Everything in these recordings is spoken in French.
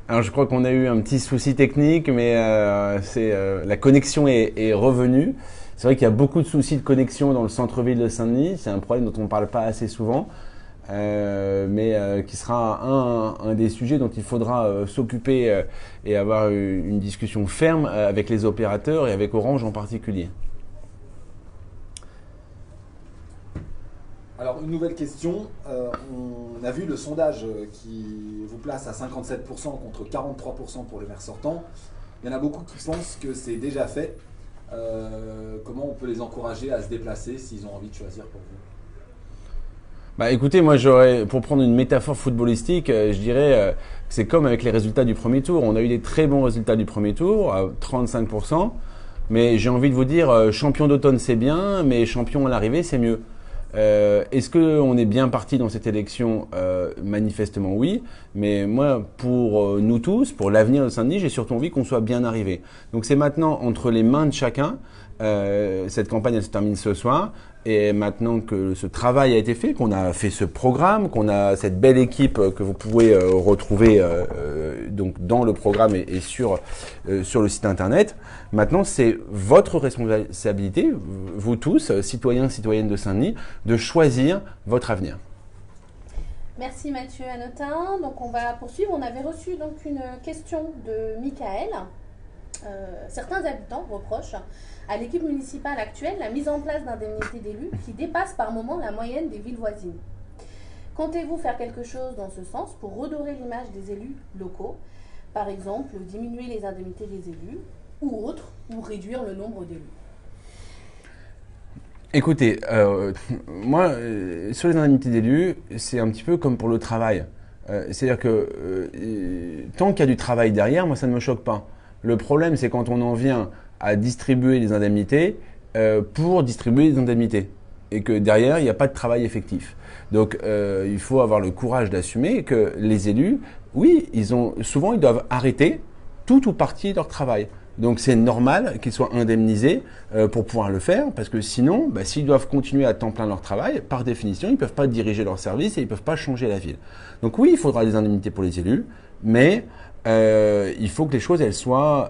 Alors je crois qu'on a eu un petit souci technique, mais la connexion est revenue. C'est vrai qu'il y a beaucoup de soucis de connexion dans le centre-ville de Saint-Denis. C'est un problème dont on ne parle pas assez souvent, mais qui sera un des sujets dont il faudra s'occuper et avoir une discussion ferme avec les opérateurs et avec Orange en particulier. Alors, une nouvelle question. On a vu le sondage qui vous place à 57% contre 43% pour le maire sortant. Il y en a beaucoup qui pensent que c'est déjà fait. Comment on peut les encourager à se déplacer s'ils ont envie de choisir pour vous? Bah écoutez, moi pour prendre une métaphore footballistique, je dirais que c'est comme avec les résultats du premier tour. On a eu des très bons résultats du premier tour, à 35%, mais j'ai envie de vous dire, champion d'automne c'est bien, mais champion à l'arrivée c'est mieux. Est-ce qu'on est bien parti dans cette élection? Manifestement oui, mais moi pour nous tous, pour l'avenir de Saint-Denis, j'ai surtout envie qu'on soit bien arrivé. Donc c'est maintenant entre les mains de chacun. Cette campagne elle se termine ce soir et maintenant que ce travail a été fait, qu'on a fait ce programme, qu'on a cette belle équipe que vous pouvez retrouver donc dans le programme et sur le site internet, maintenant c'est votre responsabilité, vous tous, citoyens, citoyennes de Saint-Denis, de choisir votre avenir. Merci Mathieu Hanotin. Donc on va poursuivre. On avait reçu donc une question de Michael. Certains habitants reprochent à l'équipe municipale actuelle la mise en place d'indemnités d'élus qui dépassent par moment la moyenne des villes voisines. Comptez-vous faire quelque chose dans ce sens pour redorer l'image des élus locaux? Par exemple, diminuer les indemnités des élus ou autre, ou réduire le nombre d'élus? Écoutez, moi, sur les indemnités d'élus, c'est un petit peu comme pour le travail. C'est-à-dire que tant qu'il y a du travail derrière, moi, ça ne me choque pas. Le problème, c'est quand on en vient à distribuer les indemnités pour distribuer les indemnités et que derrière, il n'y a pas de travail effectif. Donc, il faut avoir le courage d'assumer que les élus, oui, souvent, ils doivent arrêter tout ou partie de leur travail. Donc, c'est normal qu'ils soient indemnisés pour pouvoir le faire parce que sinon, s'ils doivent continuer à temps plein leur travail, par définition, ils ne peuvent pas diriger leur service et ils ne peuvent pas changer la ville. Donc, oui, il faudra des indemnités pour les élus, mais il faut que les choses elles soient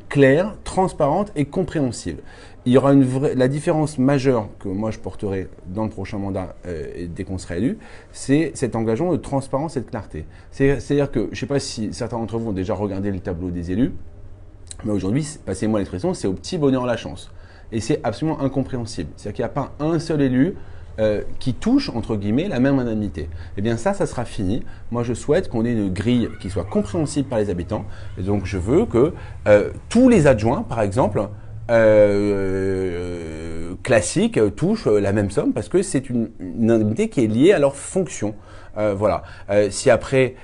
claires, transparentes et compréhensibles. Il y aura la différence majeure que moi je porterai dans le prochain mandat dès qu'on sera élu, c'est cet engagement de transparence et de clarté. C'est-à-dire que, je ne sais pas si certains d'entre vous ont déjà regardé le tableau des élus, mais aujourd'hui, passez-moi l'expression, c'est au petit bonheur la chance. Et c'est absolument incompréhensible. C'est-à-dire qu'il n'y a pas un seul élu qui touche, entre guillemets, la même indemnité. Eh bien ça sera fini. Moi, je souhaite qu'on ait une grille qui soit compréhensible par les habitants. Et donc, je veux que tous les adjoints, par exemple, classiques, touchent la même somme parce que c'est une indemnité qui est liée à leur fonction. Voilà. Si après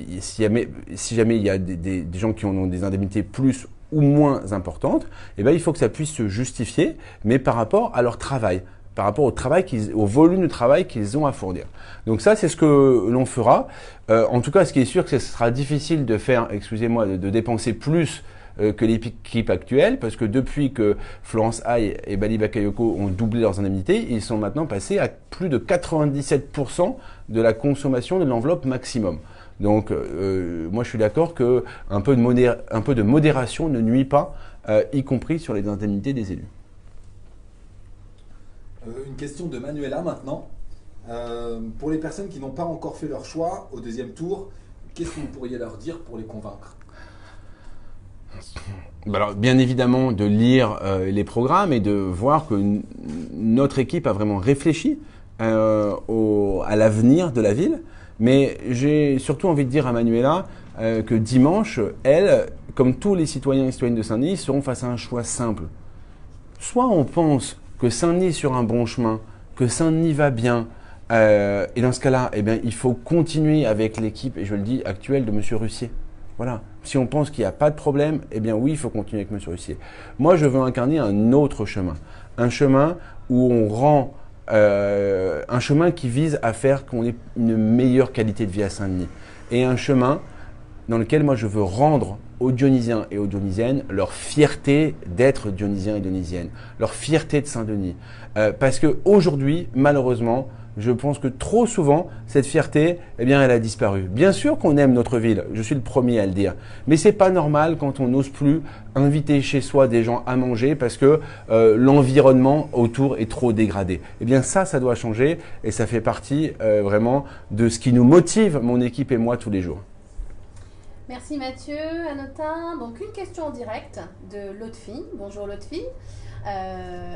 si jamais il y a des gens qui ont des indemnités plus ou moins importantes, eh bien, il faut que ça puisse se justifier, mais par rapport à leur travail, par rapport au volume de travail qu'ils ont à fournir. Donc ça, c'est ce que l'on fera. En tout cas, ce qui est sûr, c'est que ce sera difficile de faire, excusez-moi, de dépenser plus que l'équipe actuelle, parce que depuis que Florence Haye et Bali Bakayoko ont doublé leurs indemnités, ils sont maintenant passés à plus de 97% de la consommation de l'enveloppe maximum. Donc, moi, je suis d'accord qu'un peu de modération ne nuit pas, y compris sur les indemnités des élus. Une question de Manuela maintenant. Pour les personnes qui n'ont pas encore fait leur choix au deuxième tour, qu'est-ce que vous pourriez leur dire pour les convaincre? Alors, bien évidemment, de lire les programmes et de voir que notre équipe a vraiment réfléchi à l'avenir de la ville. Mais j'ai surtout envie de dire à Manuela que dimanche, elle, comme tous les citoyens et citoyennes de Saint-Denis, seront face à un choix simple. Soit on pense que Saint-Denis est sur un bon chemin, que Saint-Denis va bien, et dans ce cas-là, eh bien, il faut continuer avec l'équipe, et je le dis, actuelle de M. Russier. Voilà. Si on pense qu'il n'y a pas de problème, eh bien oui, il faut continuer avec M. Russier. Moi, je veux incarner un autre chemin. Un chemin où on rend un chemin qui vise à faire qu'on ait une meilleure qualité de vie à Saint-Denis. Et un chemin dans lequel moi je veux rendre aux Dionysiens et aux Dionysiennes leur fierté d'être Dionysiens et Dionysiennes, leur fierté de Saint-Denis. Parce qu'aujourd'hui, malheureusement, je pense que trop souvent, cette fierté, eh bien, elle a disparu. Bien sûr qu'on aime notre ville, je suis le premier à le dire, mais c'est pas normal quand on n'ose plus inviter chez soi des gens à manger parce que l'environnement autour est trop dégradé. Eh bien, ça doit changer et ça fait partie vraiment de ce qui nous motive, mon équipe et moi, tous les jours. Merci Mathieu, Anotin. Donc une question en direct de Lotfi. Bonjour Lotfi.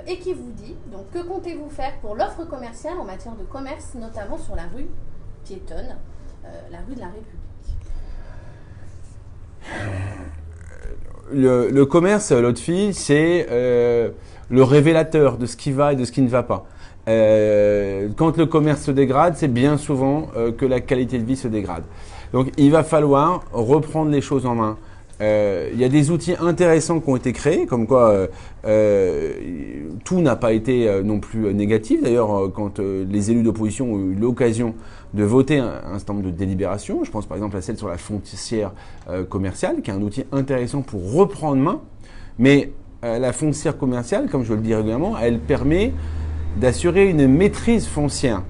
Et qui vous dit, donc que comptez-vous faire pour l'offre commerciale en matière de commerce, notamment sur la rue piétonne, la rue de la République? Le commerce, Lotfi, c'est le révélateur de ce qui va et de ce qui ne va pas. Quand le commerce se dégrade, c'est bien souvent que la qualité de vie se dégrade. Donc il va falloir reprendre les choses en main. Il y a des outils intéressants qui ont été créés, comme quoi tout n'a pas été non plus négatif. D'ailleurs, quand les élus d'opposition ont eu l'occasion de voter un certain nombre de délibérations, je pense par exemple à celle sur la foncière commerciale, qui est un outil intéressant pour reprendre main. Mais la foncière commerciale, comme je le dis régulièrement, elle permet d'assurer une maîtrise foncière.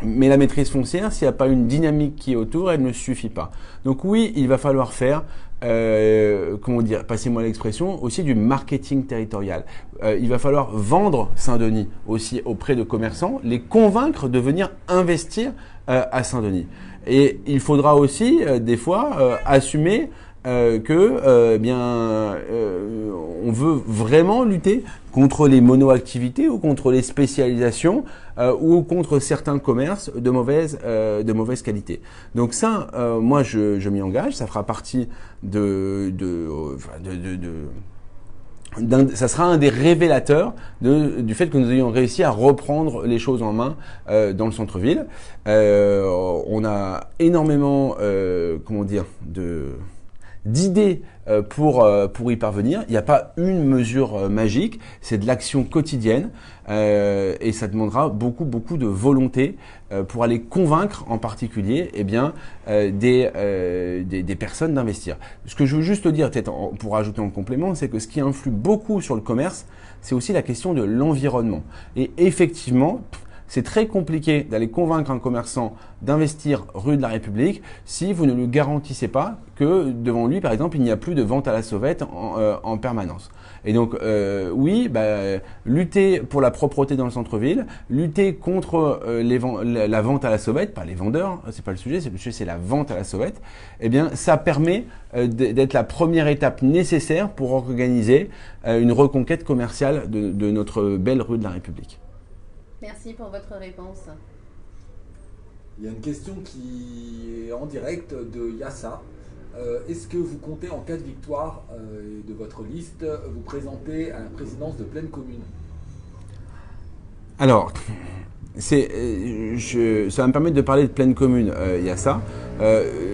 Mais la maîtrise foncière, s'il n'y a pas une dynamique qui est autour, elle ne suffit pas. Donc oui, il va falloir faire, comment dire, passez-moi l'expression, aussi du marketing territorial. Il va falloir vendre Saint-Denis aussi auprès de commerçants, les convaincre de venir investir à Saint-Denis. Et il faudra aussi, des fois, assumer on veut vraiment lutter contre les monoactivités ou contre les spécialisations ou contre certains commerces de mauvaise qualité. Donc ça, moi je m'y engage, ça fera partie ça sera un des révélateurs du fait que nous ayons réussi à reprendre les choses en main dans le centre-ville. On a énormément, d'idées pour y parvenir. Il n'y a pas une mesure magique, c'est de l'action quotidienne et ça demandera beaucoup de volonté pour aller convaincre en particulier des personnes d'investir. Ce que je veux juste dire, peut-être pour ajouter en complément, c'est que ce qui influe beaucoup sur le commerce, c'est aussi la question de l'environnement. Et effectivement, c'est très compliqué d'aller convaincre un commerçant d'investir rue de la République si vous ne lui garantissez pas que devant lui, par exemple, il n'y a plus de vente à la sauvette en permanence. Et donc, lutter pour la propreté dans le centre-ville, lutter contre la vente à la sauvette, pas les vendeurs, c'est pas le sujet, c'est la vente à la sauvette. Eh bien, ça permet d'être la première étape nécessaire pour organiser une reconquête commerciale de notre belle rue de la République. Merci pour votre réponse. Il y a une question qui est en direct de Yassa. Est-ce que vous comptez, en cas de victoire de votre liste, vous présenter à la présidence de Plaine Commune? Alors, ça va me permettre de parler de Plaine Commune, Yassa.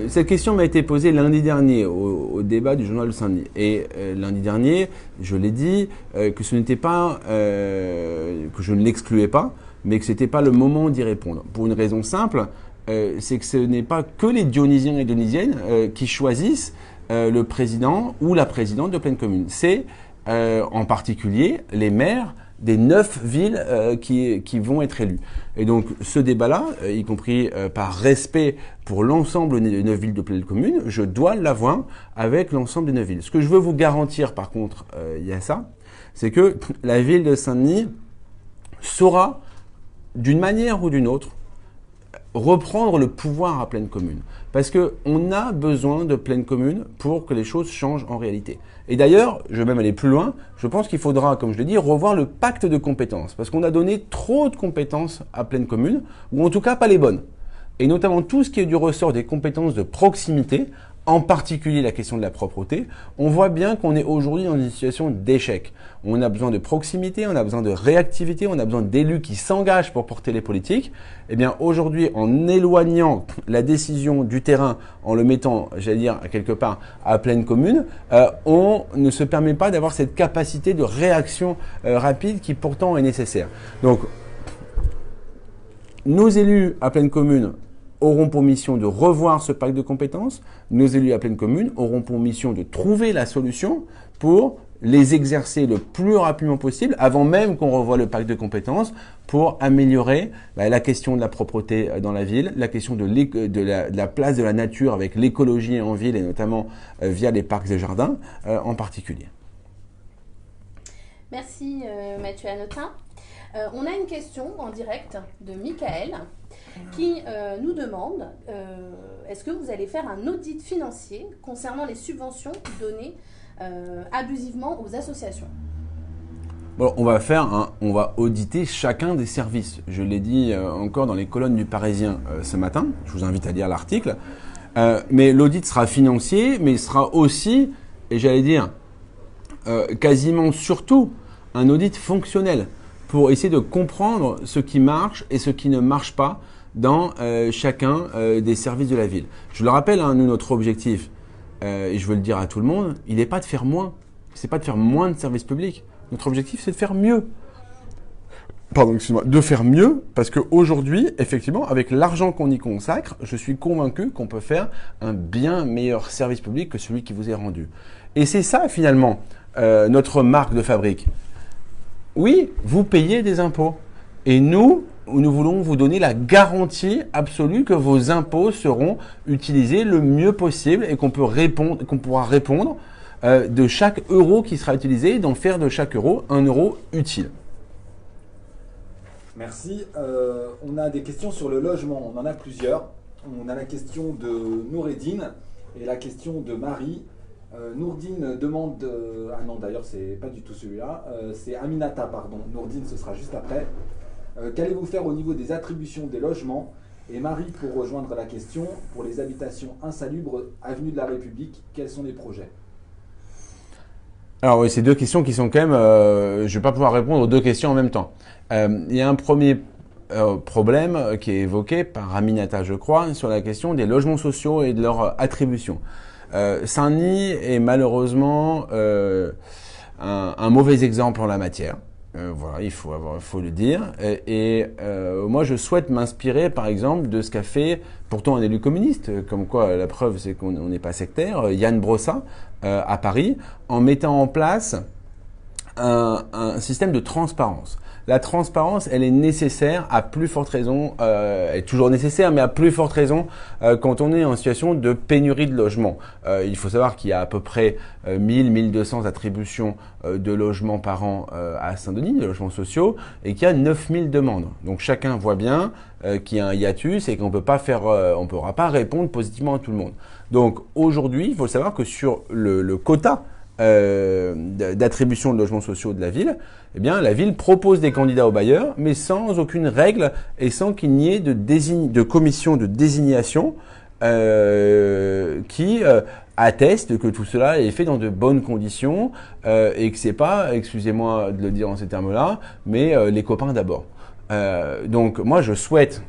Cette question m'a été posée lundi dernier au débat du journal de Saint-Denis. Et lundi dernier, je l'ai dit que ce n'était pas, que je ne l'excluais pas, mais que ce n'était pas le moment d'y répondre. Pour une raison simple, c'est que ce n'est pas que les Dionysiens et Dionysiennes qui choisissent le président ou la présidente de Plaine Commune. C'est en particulier les maires des 9 villes qui vont être élus. Et donc ce débat-là, y compris par respect pour l'ensemble des 9 villes de Plaine Commune, je dois l'avoir avec l'ensemble des 9 villes. Ce que je veux vous garantir par contre, Yassa, c'est que la ville de Saint-Denis saura, d'une manière ou d'une autre, reprendre le pouvoir à Plaine Commune. Parce qu'on a besoin de Plaine Commune pour que les choses changent en réalité. Et d'ailleurs, je vais même aller plus loin, je pense qu'il faudra, comme je l'ai dit, revoir le pacte de compétences. Parce qu'on a donné trop de compétences à Plaine Commune, ou en tout cas pas les bonnes. Et notamment tout ce qui est du ressort des compétences de proximité, en particulier la question de la propreté, on voit bien qu'on est aujourd'hui dans une situation d'échec. On a besoin de proximité, on a besoin de réactivité, on a besoin d'élus qui s'engagent pour porter les politiques. Eh bien aujourd'hui, en éloignant la décision du terrain, en le mettant, j'allais dire, quelque part à Plaine Commune, on ne se permet pas d'avoir cette capacité de réaction rapide qui pourtant est nécessaire. Donc, nos élus à Plaine Commune auront pour mission de revoir ce pacte de compétences. Nos élus à Plaine Commune auront pour mission de trouver la solution pour les exercer le plus rapidement possible avant même qu'on revoie le pacte de compétences pour améliorer la question de la propreté dans la ville, la question de la place de la nature avec l'écologie en ville et notamment via les parcs et jardins en particulier. Merci Mathieu Hanotin. On a une question en direct de Michael qui nous demande est-ce que vous allez faire un audit financier concernant les subventions données abusivement aux associations? Bon, on va auditer chacun des services. Je l'ai dit encore dans les colonnes du Parisien ce matin. Je vous invite à lire l'article. Mais l'audit sera financier, mais il sera aussi, et j'allais dire, quasiment surtout, un audit fonctionnel pour essayer de comprendre ce qui marche et ce qui ne marche pas dans chacun des services de la ville. Je le rappelle, nous, notre objectif, et je veux le dire à tout le monde, il n'est pas de faire moins. C'est pas de faire moins de services publics. Notre objectif, c'est de faire mieux. Pardon, excuse-moi. De faire mieux, parce qu'aujourd'hui, effectivement, avec l'argent qu'on y consacre, je suis convaincu qu'on peut faire un bien meilleur service public que celui qui vous est rendu. Et c'est ça, finalement, notre marque de fabrique. Oui, vous payez des impôts. Et nous voulons vous donner la garantie absolue que vos impôts seront utilisés le mieux possible et qu'on pourra répondre de chaque euro qui sera utilisé et d'en faire de chaque euro un euro utile. Merci. On a des questions sur le logement. On en a plusieurs. On a la question de Noureddine et la question de Marie. Nourdine demande... ah non, d'ailleurs, c'est pas du tout celui-là. C'est Aminata, pardon. Nourdine, ce sera juste après. Qu'allez-vous faire au niveau des attributions des logements? Et Marie, pour rejoindre la question, pour les habitations insalubres, avenue de la République, quels sont les projets? Alors oui, c'est deux questions qui sont quand même... je ne vais pas pouvoir répondre aux deux questions en même temps. Il y a un premier problème qui est évoqué par Aminata, je crois, sur la question des logements sociaux et de leur attribution. Saint-Denis est malheureusement un mauvais exemple en la matière. Voilà, il faut le dire. Et moi, je souhaite m'inspirer, par exemple, de ce qu'a fait pourtant un élu communiste, comme quoi la preuve, c'est qu'on n'est pas sectaire, Yann Brossa, à Paris, en mettant en place un système de transparence. La transparence, elle est nécessaire à plus forte raison, elle est toujours nécessaire, mais à plus forte raison quand on est en situation de pénurie de logement. Il faut savoir qu'il y a à peu près 1000-1200 attributions de logements par an à Saint-Denis, de logements sociaux, et qu'il y a 9000 demandes. Donc chacun voit bien qu'il y a un hiatus et qu'on peut pas faire, on ne pourra pas répondre positivement à tout le monde. Donc aujourd'hui, il faut savoir que sur le quota d'attribution de logements sociaux de la ville, eh bien, la ville propose des candidats aux bailleurs, mais sans aucune règle et sans qu'il n'y ait de commission de désignation qui atteste que tout cela est fait dans de bonnes conditions et que c'est pas, excusez-moi de le dire en ces termes-là, mais les copains d'abord. Donc moi, je souhaite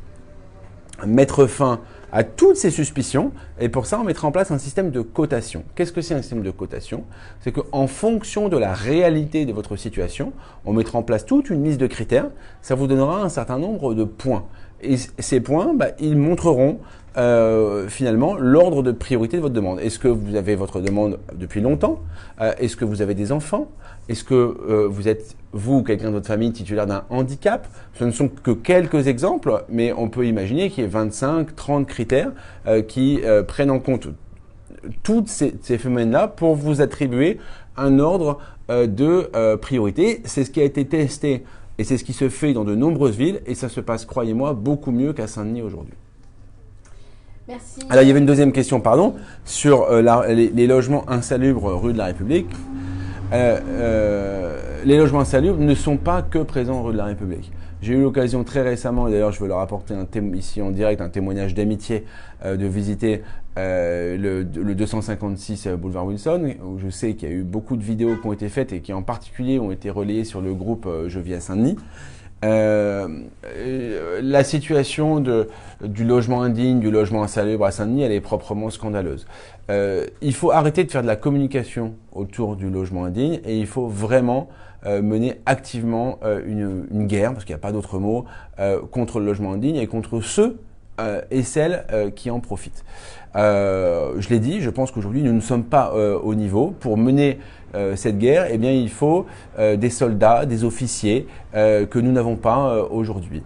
mettre fin à toutes ces suspicions, et pour ça, on mettra en place un système de cotation. Qu'est-ce que c'est un système de cotation? C'est qu'en fonction de la réalité de votre situation, on mettra en place toute une liste de critères, ça vous donnera un certain nombre de points. Et ces points, ils montreront finalement l'ordre de priorité de votre demande. Est-ce que vous avez votre demande depuis longtemps? Est-ce que vous avez des enfants? Est-ce que vous êtes, vous ou quelqu'un de votre famille, titulaire d'un handicap? Ce ne sont que quelques exemples, mais on peut imaginer qu'il y ait 25, 30 critères qui prennent en compte tous ces phénomènes-là pour vous attribuer un ordre de priorité. C'est ce qui a été testé et c'est ce qui se fait dans de nombreuses villes et ça se passe, croyez-moi, beaucoup mieux qu'à Saint-Denis aujourd'hui. Merci. Alors, il y avait une deuxième question, pardon, sur les logements insalubres rue de la République. Les logements insalubres ne sont pas que présents rue de la République. J'ai eu l'occasion très récemment, et d'ailleurs je veux leur apporter ici en direct un témoignage d'amitié, de visiter le 256 boulevard Wilson, où je sais qu'il y a eu beaucoup de vidéos qui ont été faites et qui en particulier ont été relayées sur le groupe Je vis à Saint-Denis. La situation du logement indigne, du logement insalubre à Saint-Denis, elle est proprement scandaleuse. Il faut arrêter de faire de la communication autour du logement indigne et il faut vraiment mener activement une guerre, parce qu'il n'y a pas d'autre mot, contre le logement indigne et contre ceux et celles qui en profitent. Je l'ai dit, je pense qu'aujourd'hui nous ne sommes pas au niveau. Pour mener cette guerre, eh bien, il faut des soldats, des officiers que nous n'avons pas aujourd'hui.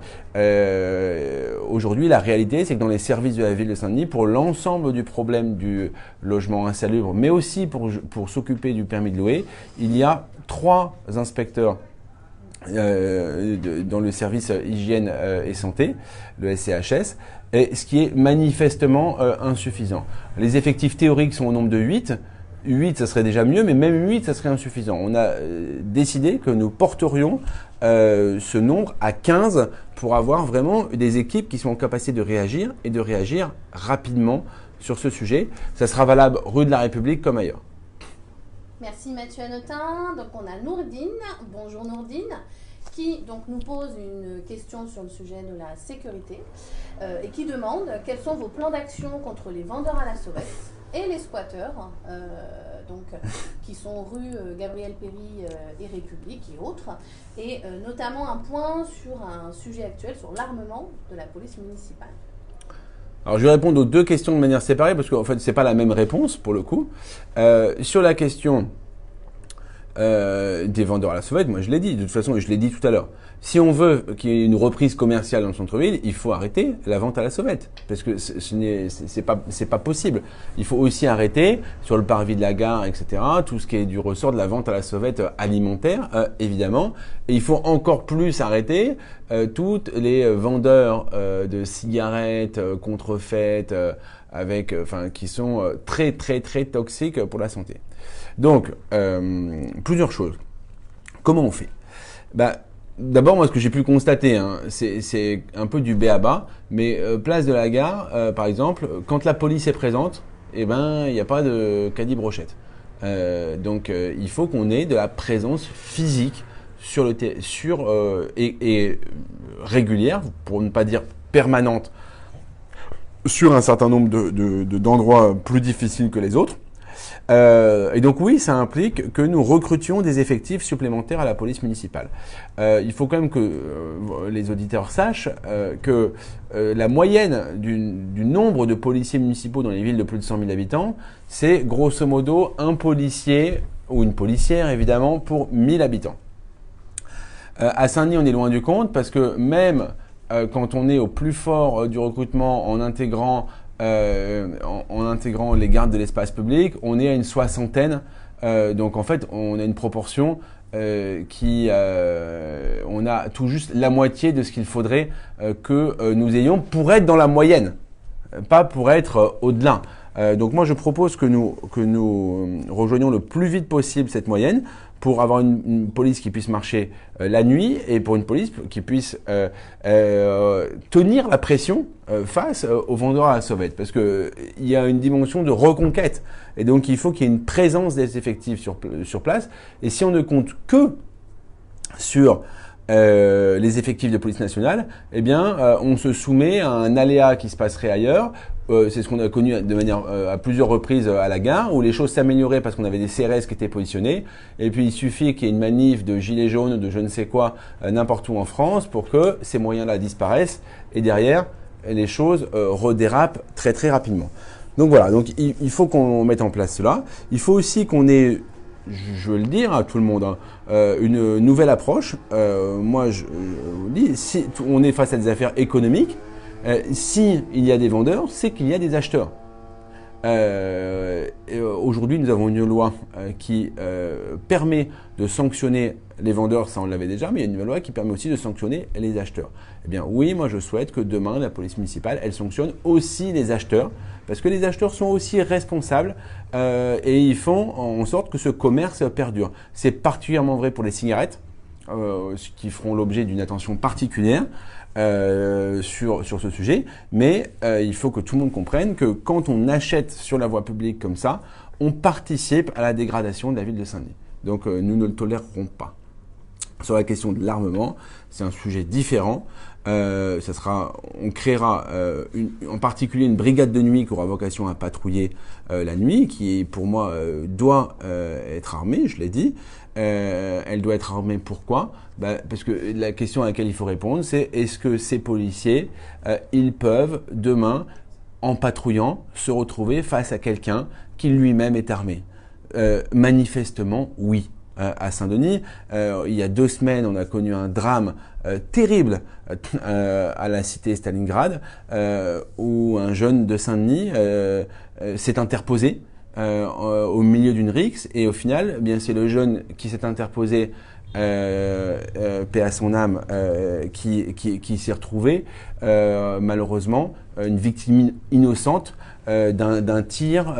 Aujourd'hui, la réalité, c'est que dans les services de la ville de Saint-Denis, pour l'ensemble du problème du logement insalubre, mais aussi pour s'occuper du permis de louer, il y a 3 inspecteurs dans le service hygiène et santé, le SCHS, et ce qui est manifestement insuffisant. Les effectifs théoriques sont au nombre de 8. 8, ça serait déjà mieux, mais même 8, ça serait insuffisant. On a décidé que nous porterions ce nombre à 15 pour avoir vraiment des équipes qui sont en capacité de réagir et de réagir rapidement sur ce sujet. Ça sera valable rue de la République comme ailleurs. Merci Mathieu Hanotin. Donc on a Nourdine. Bonjour Nourdine, qui donc nous pose une question sur le sujet de la sécurité et qui demande quels sont vos plans d'action contre les vendeurs à la sauvette et les squatteurs, qui sont rue Gabriel Péry et République et autres, et notamment un point sur un sujet actuel sur l'armement de la police municipale. Alors, je vais répondre aux 2 questions de manière séparée parce qu'en fait, c'est pas la même réponse pour le coup. Sur la question des vendeurs à la sauvette, moi je l'ai dit, de toute façon, je l'ai dit tout à l'heure. Si on veut qu'il y ait une reprise commerciale dans le centre-ville, il faut arrêter la vente à la sauvette. Parce que c'est pas possible. Il faut aussi arrêter sur le parvis de la gare, etc., tout ce qui est du ressort de la vente à la sauvette alimentaire, évidemment. Et il faut encore plus arrêter toutes les vendeurs de cigarettes contrefaites, qui sont très, très, très toxiques pour la santé. Donc, plusieurs choses. Comment on fait? D'abord, moi, ce que j'ai pu constater, c'est un peu du b.a.-ba, mais place de la gare, par exemple, quand la police est présente, il n'y a pas de caddie brochette. Donc, il faut qu'on ait de la présence physique et régulière, pour ne pas dire permanente, sur un certain nombre d'endroits plus difficiles que les autres. Et donc oui, ça implique que nous recrutions des effectifs supplémentaires à la police municipale. Il faut quand même que les auditeurs sachent que la moyenne du nombre de policiers municipaux dans les villes de plus de 100 000 habitants, c'est grosso modo un policier ou une policière évidemment pour 1000 habitants. À Saint-Denis, on est loin du compte parce que même quand on est au plus fort du recrutement en intégrant les gardes de l'espace public, on est à une 60aine. Donc en fait, on a une proportion on a tout juste la moitié de ce qu'il faudrait que nous ayons pour être dans la moyenne, pas pour être au-delà. Donc moi, je propose que nous rejoignions le plus vite possible cette moyenne pour avoir une police qui puisse marcher la nuit et pour une police qui puisse tenir la pression face aux vendeurs à la sauvette. Parce qu'il y a une dimension de reconquête. Et donc, il faut qu'il y ait une présence des effectifs sur place. Et si on ne compte que sur les effectifs de police nationale, eh bien, on se soumet à un aléa qui se passerait ailleurs. C'est ce qu'on a connu de manière à plusieurs reprises à la gare, où les choses s'amélioraient parce qu'on avait des CRS qui étaient positionnés. Et puis, il suffit qu'il y ait une manif de gilets jaunes, de je ne sais quoi, n'importe où en France, pour que ces moyens-là disparaissent. Et derrière, les choses redérapent très, très rapidement. Donc voilà, donc il faut qu'on mette en place cela. Il faut aussi qu'on ait, je veux le dire à tout le monde, une nouvelle approche. Moi, je vous dis, si on est face à des affaires économiques, si il y a des vendeurs, c'est qu'il y a des acheteurs. Aujourd'hui, nous avons une loi qui permet de sanctionner les vendeurs, ça on l'avait déjà, mais il y a une loi qui permet aussi de sanctionner les acheteurs. Eh bien oui, moi je souhaite que demain, la police municipale, elle sanctionne aussi les acheteurs, parce que les acheteurs sont aussi responsables et ils font en sorte que ce commerce perdure. C'est particulièrement vrai pour les cigarettes, qui feront l'objet d'une attention particulière. Sur ce sujet, mais il faut que tout le monde comprenne que quand on achète sur la voie publique comme ça, on participe à la dégradation de la ville de Saint-Denis. Donc nous ne le tolérerons pas. Sur la question de l'armement, c'est un sujet différent. On créera en particulier une brigade de nuit qui aura vocation à patrouiller la nuit, qui pour moi doit être armée, je l'ai dit. Elle doit être armée, pourquoi ? Parce que la question à laquelle il faut répondre, c'est est-ce que ces policiers, ils peuvent demain, en patrouillant, se retrouver face à quelqu'un qui lui-même est armé ? Manifestement, oui. À Saint-Denis, il y a 2 semaines, on a connu un drame terrible à la cité Stalingrad, où un jeune de Saint-Denis s'est interposé au milieu d'une rixe, et au final, eh bien c'est le jeune qui s'est interposé, paix à son âme, qui s'est retrouvé malheureusement une victime innocente d'un tir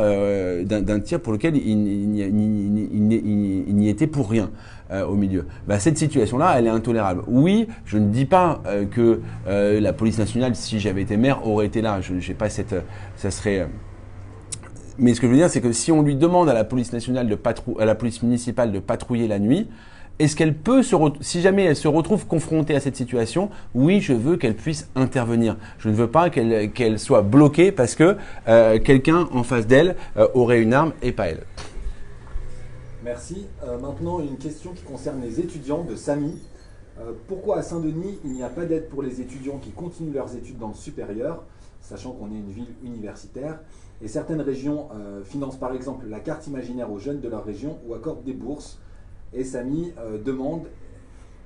pour lequel il n'y était pour rien au milieu. Cette situation-là, elle est intolérable. Oui, je ne dis pas que la police nationale, si j'avais été maire, aurait été là. Je n'ai pas ça serait. Mais ce que je veux dire, c'est que si on lui demande à la police nationale à la police municipale de patrouiller la nuit, est-ce qu'elle peut si jamais elle se retrouve confrontée à cette situation, oui, je veux qu'elle puisse intervenir. Je ne veux pas qu'elle soit bloquée parce que quelqu'un en face d'elle aurait une arme et pas elle. Merci. Maintenant, une question qui concerne les étudiants de Samy. Pourquoi à Saint-Denis, il n'y a pas d'aide pour les étudiants qui continuent leurs études dans le supérieur, sachant qu'on est une ville universitaire, et certaines régions financent par exemple la carte imaginaire aux jeunes de leur région ou accordent des bourses. Et Samy demande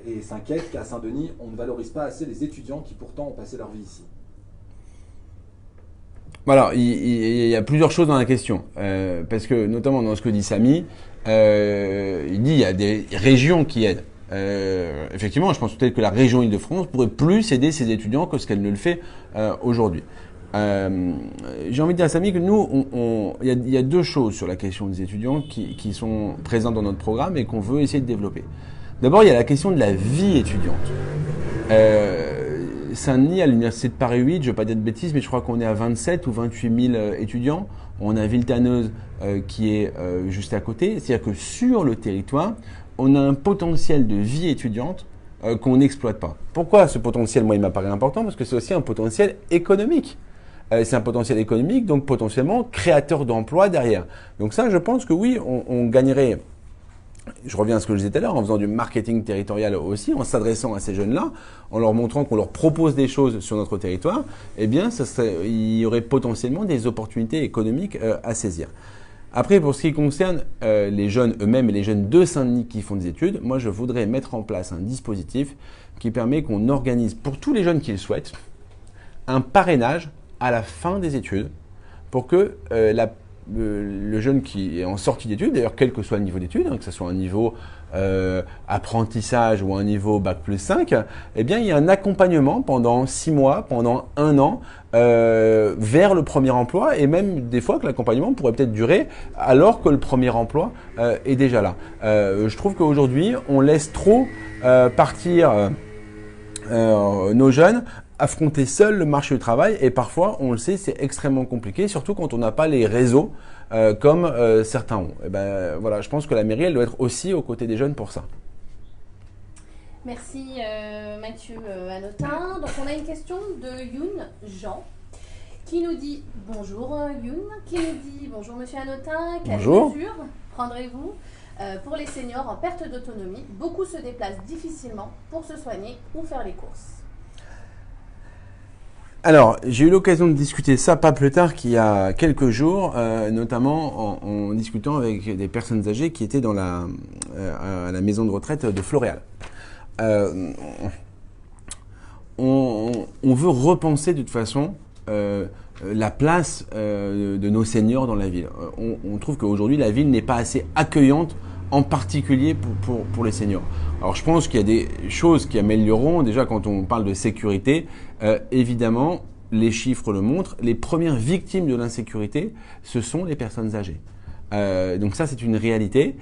et s'inquiète qu'à Saint-Denis, on ne valorise pas assez les étudiants qui pourtant ont passé leur vie ici. Alors, il y a plusieurs choses dans la question, parce que notamment dans ce que dit Samy, il dit il y a des régions qui aident. Effectivement, je pense peut-être que la région Île-de-France pourrait plus aider ses étudiants que ce qu'elle ne le fait aujourd'hui. J'ai envie de dire à Samy que nous, il y a 2 choses sur la question des étudiants qui sont présentes dans notre programme et qu'on veut essayer de développer. D'abord, il y a la question de la vie étudiante. Saint-Denis, à l'université de Paris 8, je ne vais pas dire de bêtises, mais je crois qu'on est à 27 ou 28 000 étudiants. On a Villetaneuse qui est juste à côté. C'est-à-dire que sur le territoire, on a un potentiel de vie étudiante qu'on n'exploite pas. Pourquoi ce potentiel, moi, il m'apparaît important ? Parce que c'est aussi un potentiel économique. C'est un potentiel économique, donc potentiellement créateur d'emplois derrière. Donc ça, je pense que oui, on gagnerait, je reviens à ce que je disais tout à l'heure, en faisant du marketing territorial aussi, en s'adressant à ces jeunes-là, en leur montrant qu'on leur propose des choses sur notre territoire, eh bien, il y aurait potentiellement des opportunités économiques à saisir. Après, pour ce qui concerne les jeunes eux-mêmes et les jeunes de Saint-Denis qui font des études, moi, je voudrais mettre en place un dispositif qui permet qu'on organise, pour tous les jeunes qui le souhaitent, un parrainage à la fin des études pour que le jeune qui est en sortie d'études, d'ailleurs quel que soit le niveau d'études, que ce soit un niveau apprentissage ou un niveau Bac+5, eh bien il y a un accompagnement pendant 6 mois, pendant 1 an vers le premier emploi, et même des fois que l'accompagnement pourrait peut-être durer alors que le premier emploi est déjà là. Je trouve qu'aujourd'hui on laisse trop partir nos jeunes affronter seul le marché du travail, et parfois, on le sait, c'est extrêmement compliqué, surtout quand on n'a pas les réseaux comme certains ont. Et voilà, je pense que la mairie, elle doit être aussi aux côtés des jeunes pour ça. Merci Mathieu Hanotin. Donc on a une question de Youn Jean qui nous dit bonjour Youn, qui nous dit bonjour Monsieur Hanotin, quelles mesures prendrez-vous pour les seniors en perte d'autonomie? Beaucoup se déplacent difficilement pour se soigner ou faire les courses. Alors, j'ai eu l'occasion de discuter ça pas plus tard qu'il y a quelques jours, notamment en discutant avec des personnes âgées qui étaient à la maison de retraite de Floréal. On veut repenser de toute façon la place de nos seniors dans la ville. On trouve qu'aujourd'hui, la ville n'est pas assez accueillante, en particulier pour les seniors. Alors je pense qu'il y a des choses qui amélioreront. Déjà quand on parle de sécurité, évidemment, les chiffres le montrent, les premières victimes de l'insécurité, ce sont les personnes âgées. Donc ça c'est une réalité,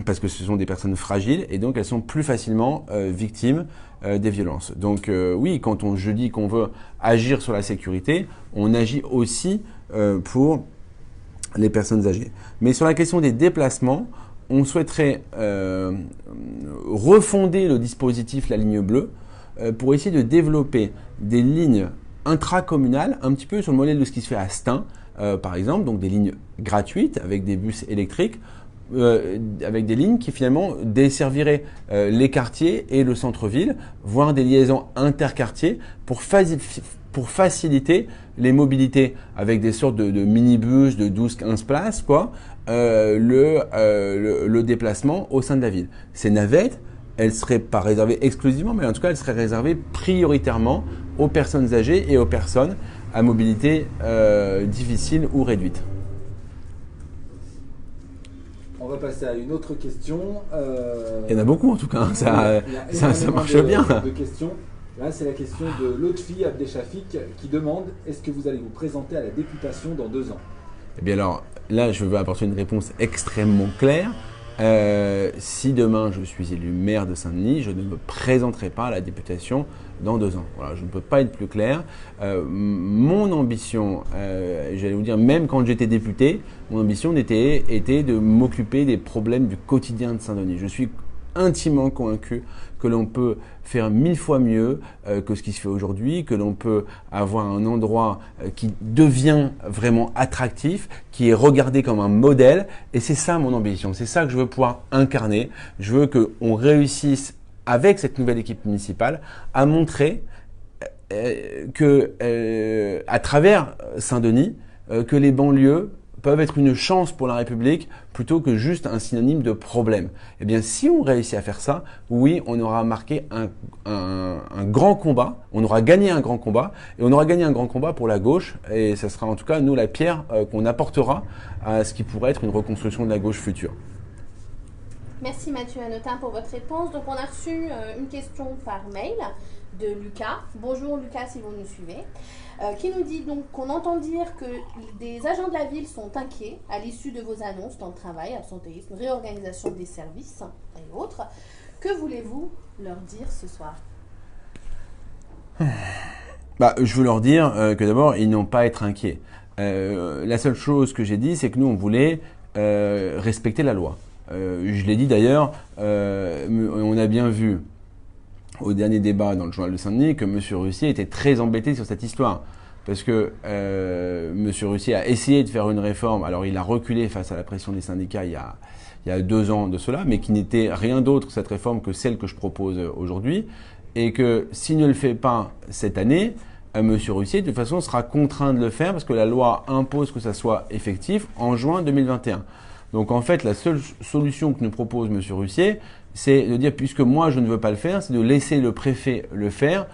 parce que ce sont des personnes fragiles et donc elles sont plus facilement victimes des violences. Donc oui, quand je dis qu'on veut agir sur la sécurité, on agit aussi pour les personnes âgées. Mais sur la question des déplacements, on souhaiterait refonder le dispositif La Ligne Bleue pour essayer de développer des lignes intracommunales, un petit peu sur le modèle de ce qui se fait à Stein, par exemple, donc des lignes gratuites avec des bus électriques, avec des lignes qui finalement desserviraient les quartiers et le centre-ville, voire des liaisons interquartiers pour faciliter les mobilités avec des sortes de minibus de 12-15 places, quoi, le déplacement au sein de la ville. Ces navettes, elles ne seraient pas réservées exclusivement, mais en tout cas, elles seraient réservées prioritairement aux personnes âgées et aux personnes à mobilité difficile ou réduite. On va passer à une autre question. Il y en a beaucoup en tout cas, ça marche bien. De questions. Là, c'est la question de Lotfi Abdeshafik qui demande « Est-ce que vous allez vous présenter à la députation dans 2 ans ?» Eh bien alors, là, je veux apporter une réponse extrêmement claire. Si demain je suis élu maire de Saint-Denis, je ne me présenterai pas à la députation dans 2 ans. Voilà, je ne peux pas être plus clair. Mon ambition, j'allais vous dire, même quand j'étais député, mon ambition était de m'occuper des problèmes du quotidien de Saint-Denis. Je suis intimement convaincu que l'on peut faire 1000 fois mieux que ce qui se fait aujourd'hui, que l'on peut avoir un endroit qui devient vraiment attractif, qui est regardé comme un modèle, et c'est ça mon ambition, c'est ça que je veux pouvoir incarner. Je veux qu'on réussisse avec cette nouvelle équipe municipale à montrer que à travers Saint-Denis, que les banlieues peuvent être une chance pour la République plutôt que juste un synonyme de problème. Eh bien, si on réussit à faire ça, oui, on aura marqué un grand combat, on aura gagné un grand combat, et on aura gagné un grand combat pour la gauche, et ça sera en tout cas, nous, la pierre qu'on apportera à ce qui pourrait être une reconstruction de la gauche future. Merci Mathieu Hanotin pour votre réponse. Donc on a reçu une question par mail de Lucas. Bonjour Lucas si vous nous suivez. Qui nous dit donc qu'on entend dire que des agents de la ville sont inquiets à l'issue de vos annonces dans le travail, absentéisme, réorganisation des services et autres. Que voulez-vous leur dire ce soir ? Je veux leur dire que d'abord, ils n'ont pas à être inquiets. La seule chose que j'ai dit, c'est que nous, on voulait respecter la loi. Je l'ai dit d'ailleurs, on a bien vu au dernier débat dans le journal de Saint-Denis que M. Russier était très embêté sur cette histoire. Parce que M. Russier a essayé de faire une réforme, alors il a reculé face à la pression des syndicats il y a 2 ans de cela, mais qui n'était rien d'autre cette réforme que celle que je propose aujourd'hui, et que s'il ne le fait pas cette année, M. Russier de toute façon sera contraint de le faire parce que la loi impose que ça soit effectif en juin 2021. Donc en fait, la seule solution que nous propose M. Russier, c'est de dire, puisque moi je ne veux pas le faire, c'est de laisser le préfet le faire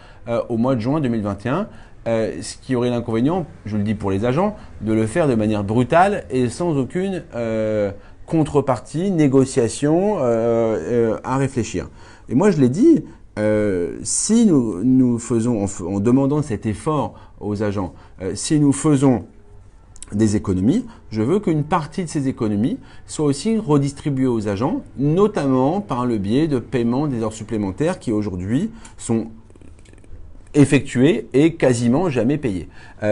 au mois de juin 2021, ce qui aurait l'inconvénient, je le dis pour les agents, de le faire de manière brutale et sans aucune contrepartie, négociation à réfléchir. Et moi je l'ai dit, si nous faisons, en demandant cet effort aux agents, si nous faisons des économies, je veux qu'une partie de ces économies soit aussi redistribuée aux agents, notamment par le biais de paiement des heures supplémentaires qui aujourd'hui sont effectuées et quasiment jamais payées.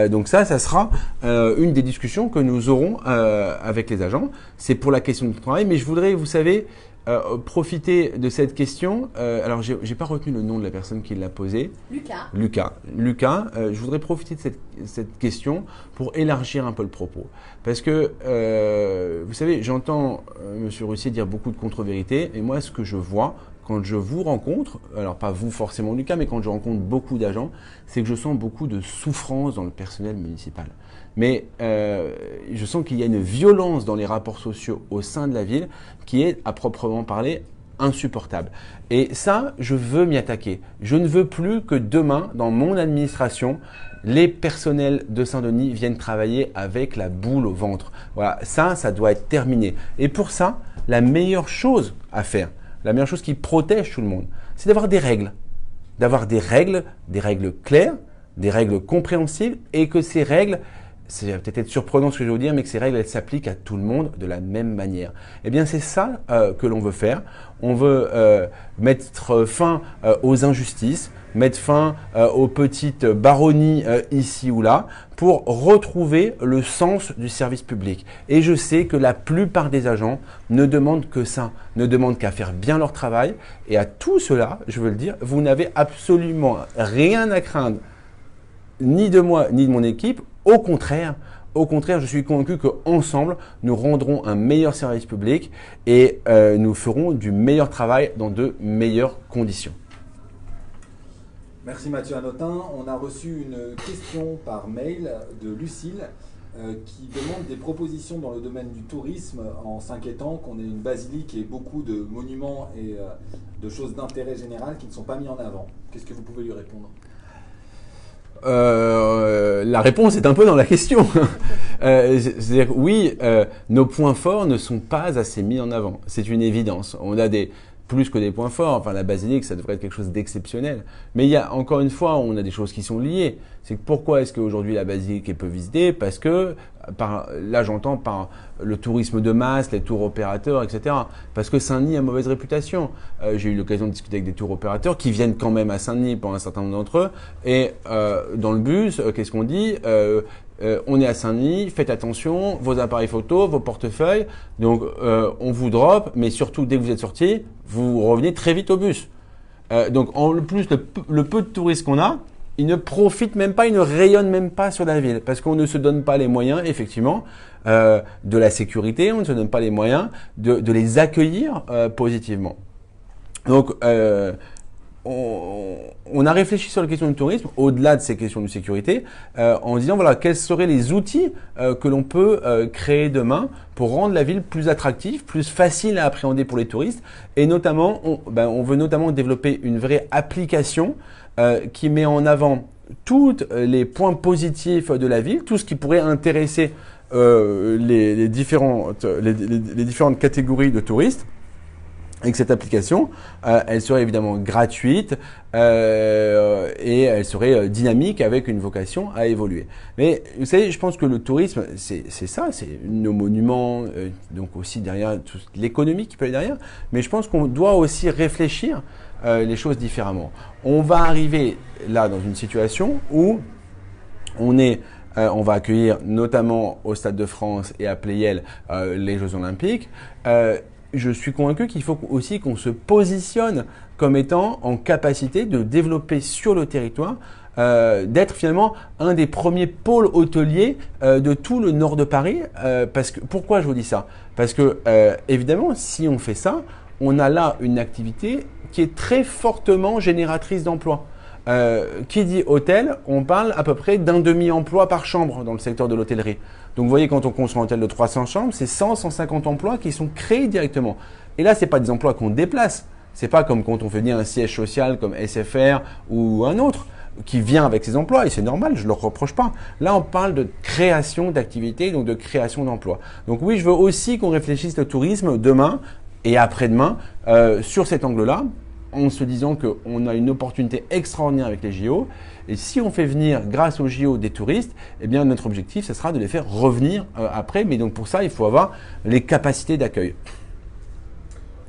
Donc ça sera une des discussions que nous aurons avec les agents. C'est pour la question du travail, mais je voudrais, vous savez, profiter de cette question. Alors, j'ai pas retenu le nom de la personne qui l'a posée. Lucas. Je voudrais profiter de cette question pour élargir un peu le propos. Parce que, vous savez, j'entends M. Russier dire beaucoup de contre-vérités. Et moi, ce que je vois quand je vous rencontre, alors pas vous forcément Lucas, mais quand je rencontre beaucoup d'agents, c'est que je sens beaucoup de souffrance dans le personnel municipal. Mais je sens qu'il y a une violence dans les rapports sociaux au sein de la ville qui est, à proprement parler, insupportable. Et ça, je veux m'y attaquer. Je ne veux plus que demain, dans mon administration, les personnels de Saint-Denis viennent travailler avec la boule au ventre. Voilà, ça doit être terminé. Et pour ça, la meilleure chose à faire, la meilleure chose qui protège tout le monde, c'est d'avoir des règles. D'avoir des règles claires, des règles compréhensibles, et que ces règles c'est peut-être être surprenant ce que je vais vous dire, mais que ces règles, elles s'appliquent à tout le monde de la même manière. Eh bien, c'est ça que l'on veut faire. On veut mettre fin aux injustices, mettre fin aux petites baronnies ici ou là, pour retrouver le sens du service public. Et je sais que la plupart des agents ne demandent que ça, ne demandent qu'à faire bien leur travail. Et à tout cela, je veux le dire, vous n'avez absolument rien à craindre, ni de moi, ni de mon équipe. Au contraire, je suis convaincu qu'ensemble, nous rendrons un meilleur service public et nous ferons du meilleur travail dans de meilleures conditions. Merci Mathieu Hanotin. On a reçu une question par mail de Lucille qui demande des propositions dans le domaine du tourisme en s'inquiétant qu'on ait une basilique et beaucoup de monuments et de choses d'intérêt général qui ne sont pas mis en avant. Qu'est-ce que vous pouvez lui répondre ? La réponse est un peu dans la question. C'est-à-dire oui, nos points forts ne sont pas assez mis en avant. C'est une évidence. On a plus que des points forts. Enfin, la basilique, ça devrait être quelque chose d'exceptionnel. Mais il y a, encore une fois, on a des choses qui sont liées. C'est que pourquoi est-ce qu'aujourd'hui la basilique est peu visitée ? Parce que, là j'entends par le tourisme de masse, les tours opérateurs, etc. Parce que Saint-Denis a mauvaise réputation. J'ai eu l'occasion de discuter avec des tours opérateurs qui viennent quand même à Saint-Denis pour un certain nombre d'entre eux. Et dans le bus, qu'est-ce qu'on dit ? On est à Saint-Denis, faites attention, vos appareils photo, vos portefeuilles. Donc, on vous drop, mais surtout, dès que vous êtes sorti, vous revenez très vite au bus. Donc, en plus, le peu de touristes qu'on a, ils ne profitent même pas, ils ne rayonnent même pas sur la ville. Parce qu'on ne se donne pas les moyens, effectivement, de la sécurité, on ne se donne pas les moyens de les accueillir positivement. Donc, on a réfléchi sur la question du tourisme, au-delà de ces questions de sécurité, en disant voilà quels seraient les outils que l'on peut créer demain pour rendre la ville plus attractive, plus facile à appréhender pour les touristes. Et notamment, on veut notamment développer une vraie application qui met en avant tous les points positifs de la ville, tout ce qui pourrait intéresser les différentes catégories de touristes. Et que cette application, elle serait évidemment gratuite et elle serait dynamique avec une vocation à évoluer. Mais vous savez, je pense que le tourisme, c'est ça, c'est nos monuments, donc aussi derrière toute l'économie qui peut aller derrière. Mais je pense qu'on doit aussi réfléchir les choses différemment. On va arriver là dans une situation où on va accueillir notamment au Stade de France et à Pleyel les Jeux Olympiques. Je suis convaincu qu'il faut aussi qu'on se positionne comme étant en capacité de développer sur le territoire, d'être finalement un des premiers pôles hôteliers de tout le nord de Paris. Pourquoi je vous dis ça ? Parce que évidemment, si on fait ça, on a là une activité qui est très fortement génératrice d'emplois. Qui dit hôtel, on parle à peu près d'un demi-emploi par chambre dans le secteur de l'hôtellerie. Donc vous voyez, quand on construit un hôtel de 300 chambres, c'est 100-150 emplois qui sont créés directement. Et là, c'est pas des emplois qu'on déplace. C'est pas comme quand on fait venir un siège social comme SFR ou un autre qui vient avec ses emplois, et c'est normal, je ne leur reproche pas. Là, on parle de création d'activités, donc de création d'emplois. Donc oui, je veux aussi qu'on réfléchisse le tourisme demain et après-demain sur cet angle-là, en se disant qu'on a une opportunité extraordinaire avec les JO. Et si on fait venir, grâce aux JO, des touristes, eh bien notre objectif, ce sera de les faire revenir après. Mais donc pour ça, il faut avoir les capacités d'accueil.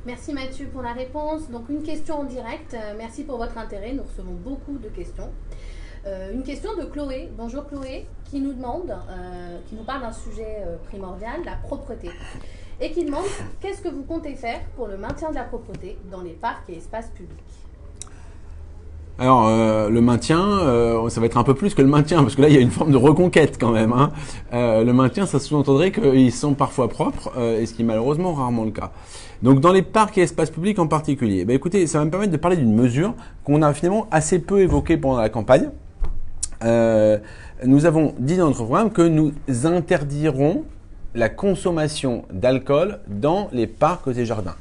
Merci Mathieu pour la réponse. Donc une question en direct. Merci pour votre intérêt. Nous recevons beaucoup de questions. Une question de Chloé. Bonjour Chloé, qui nous parle d'un sujet primordial, la propreté. Et qui demande qu'est-ce que vous comptez faire pour le maintien de la propreté dans les parcs et espaces publics. Alors, le maintien, ça va être un peu plus que le maintien, parce que là, il y a une forme de reconquête quand même. Hein. Le maintien, ça sous-entendrait qu'ils sont parfois propres, et ce qui est malheureusement rarement le cas. Donc, dans les parcs et espaces publics en particulier, écoutez, ça va me permettre de parler d'une mesure qu'on a finalement assez peu évoquée pendant la campagne. Nous avons dit dans notre programme que nous interdirons la consommation d'alcool dans les parcs et jardins.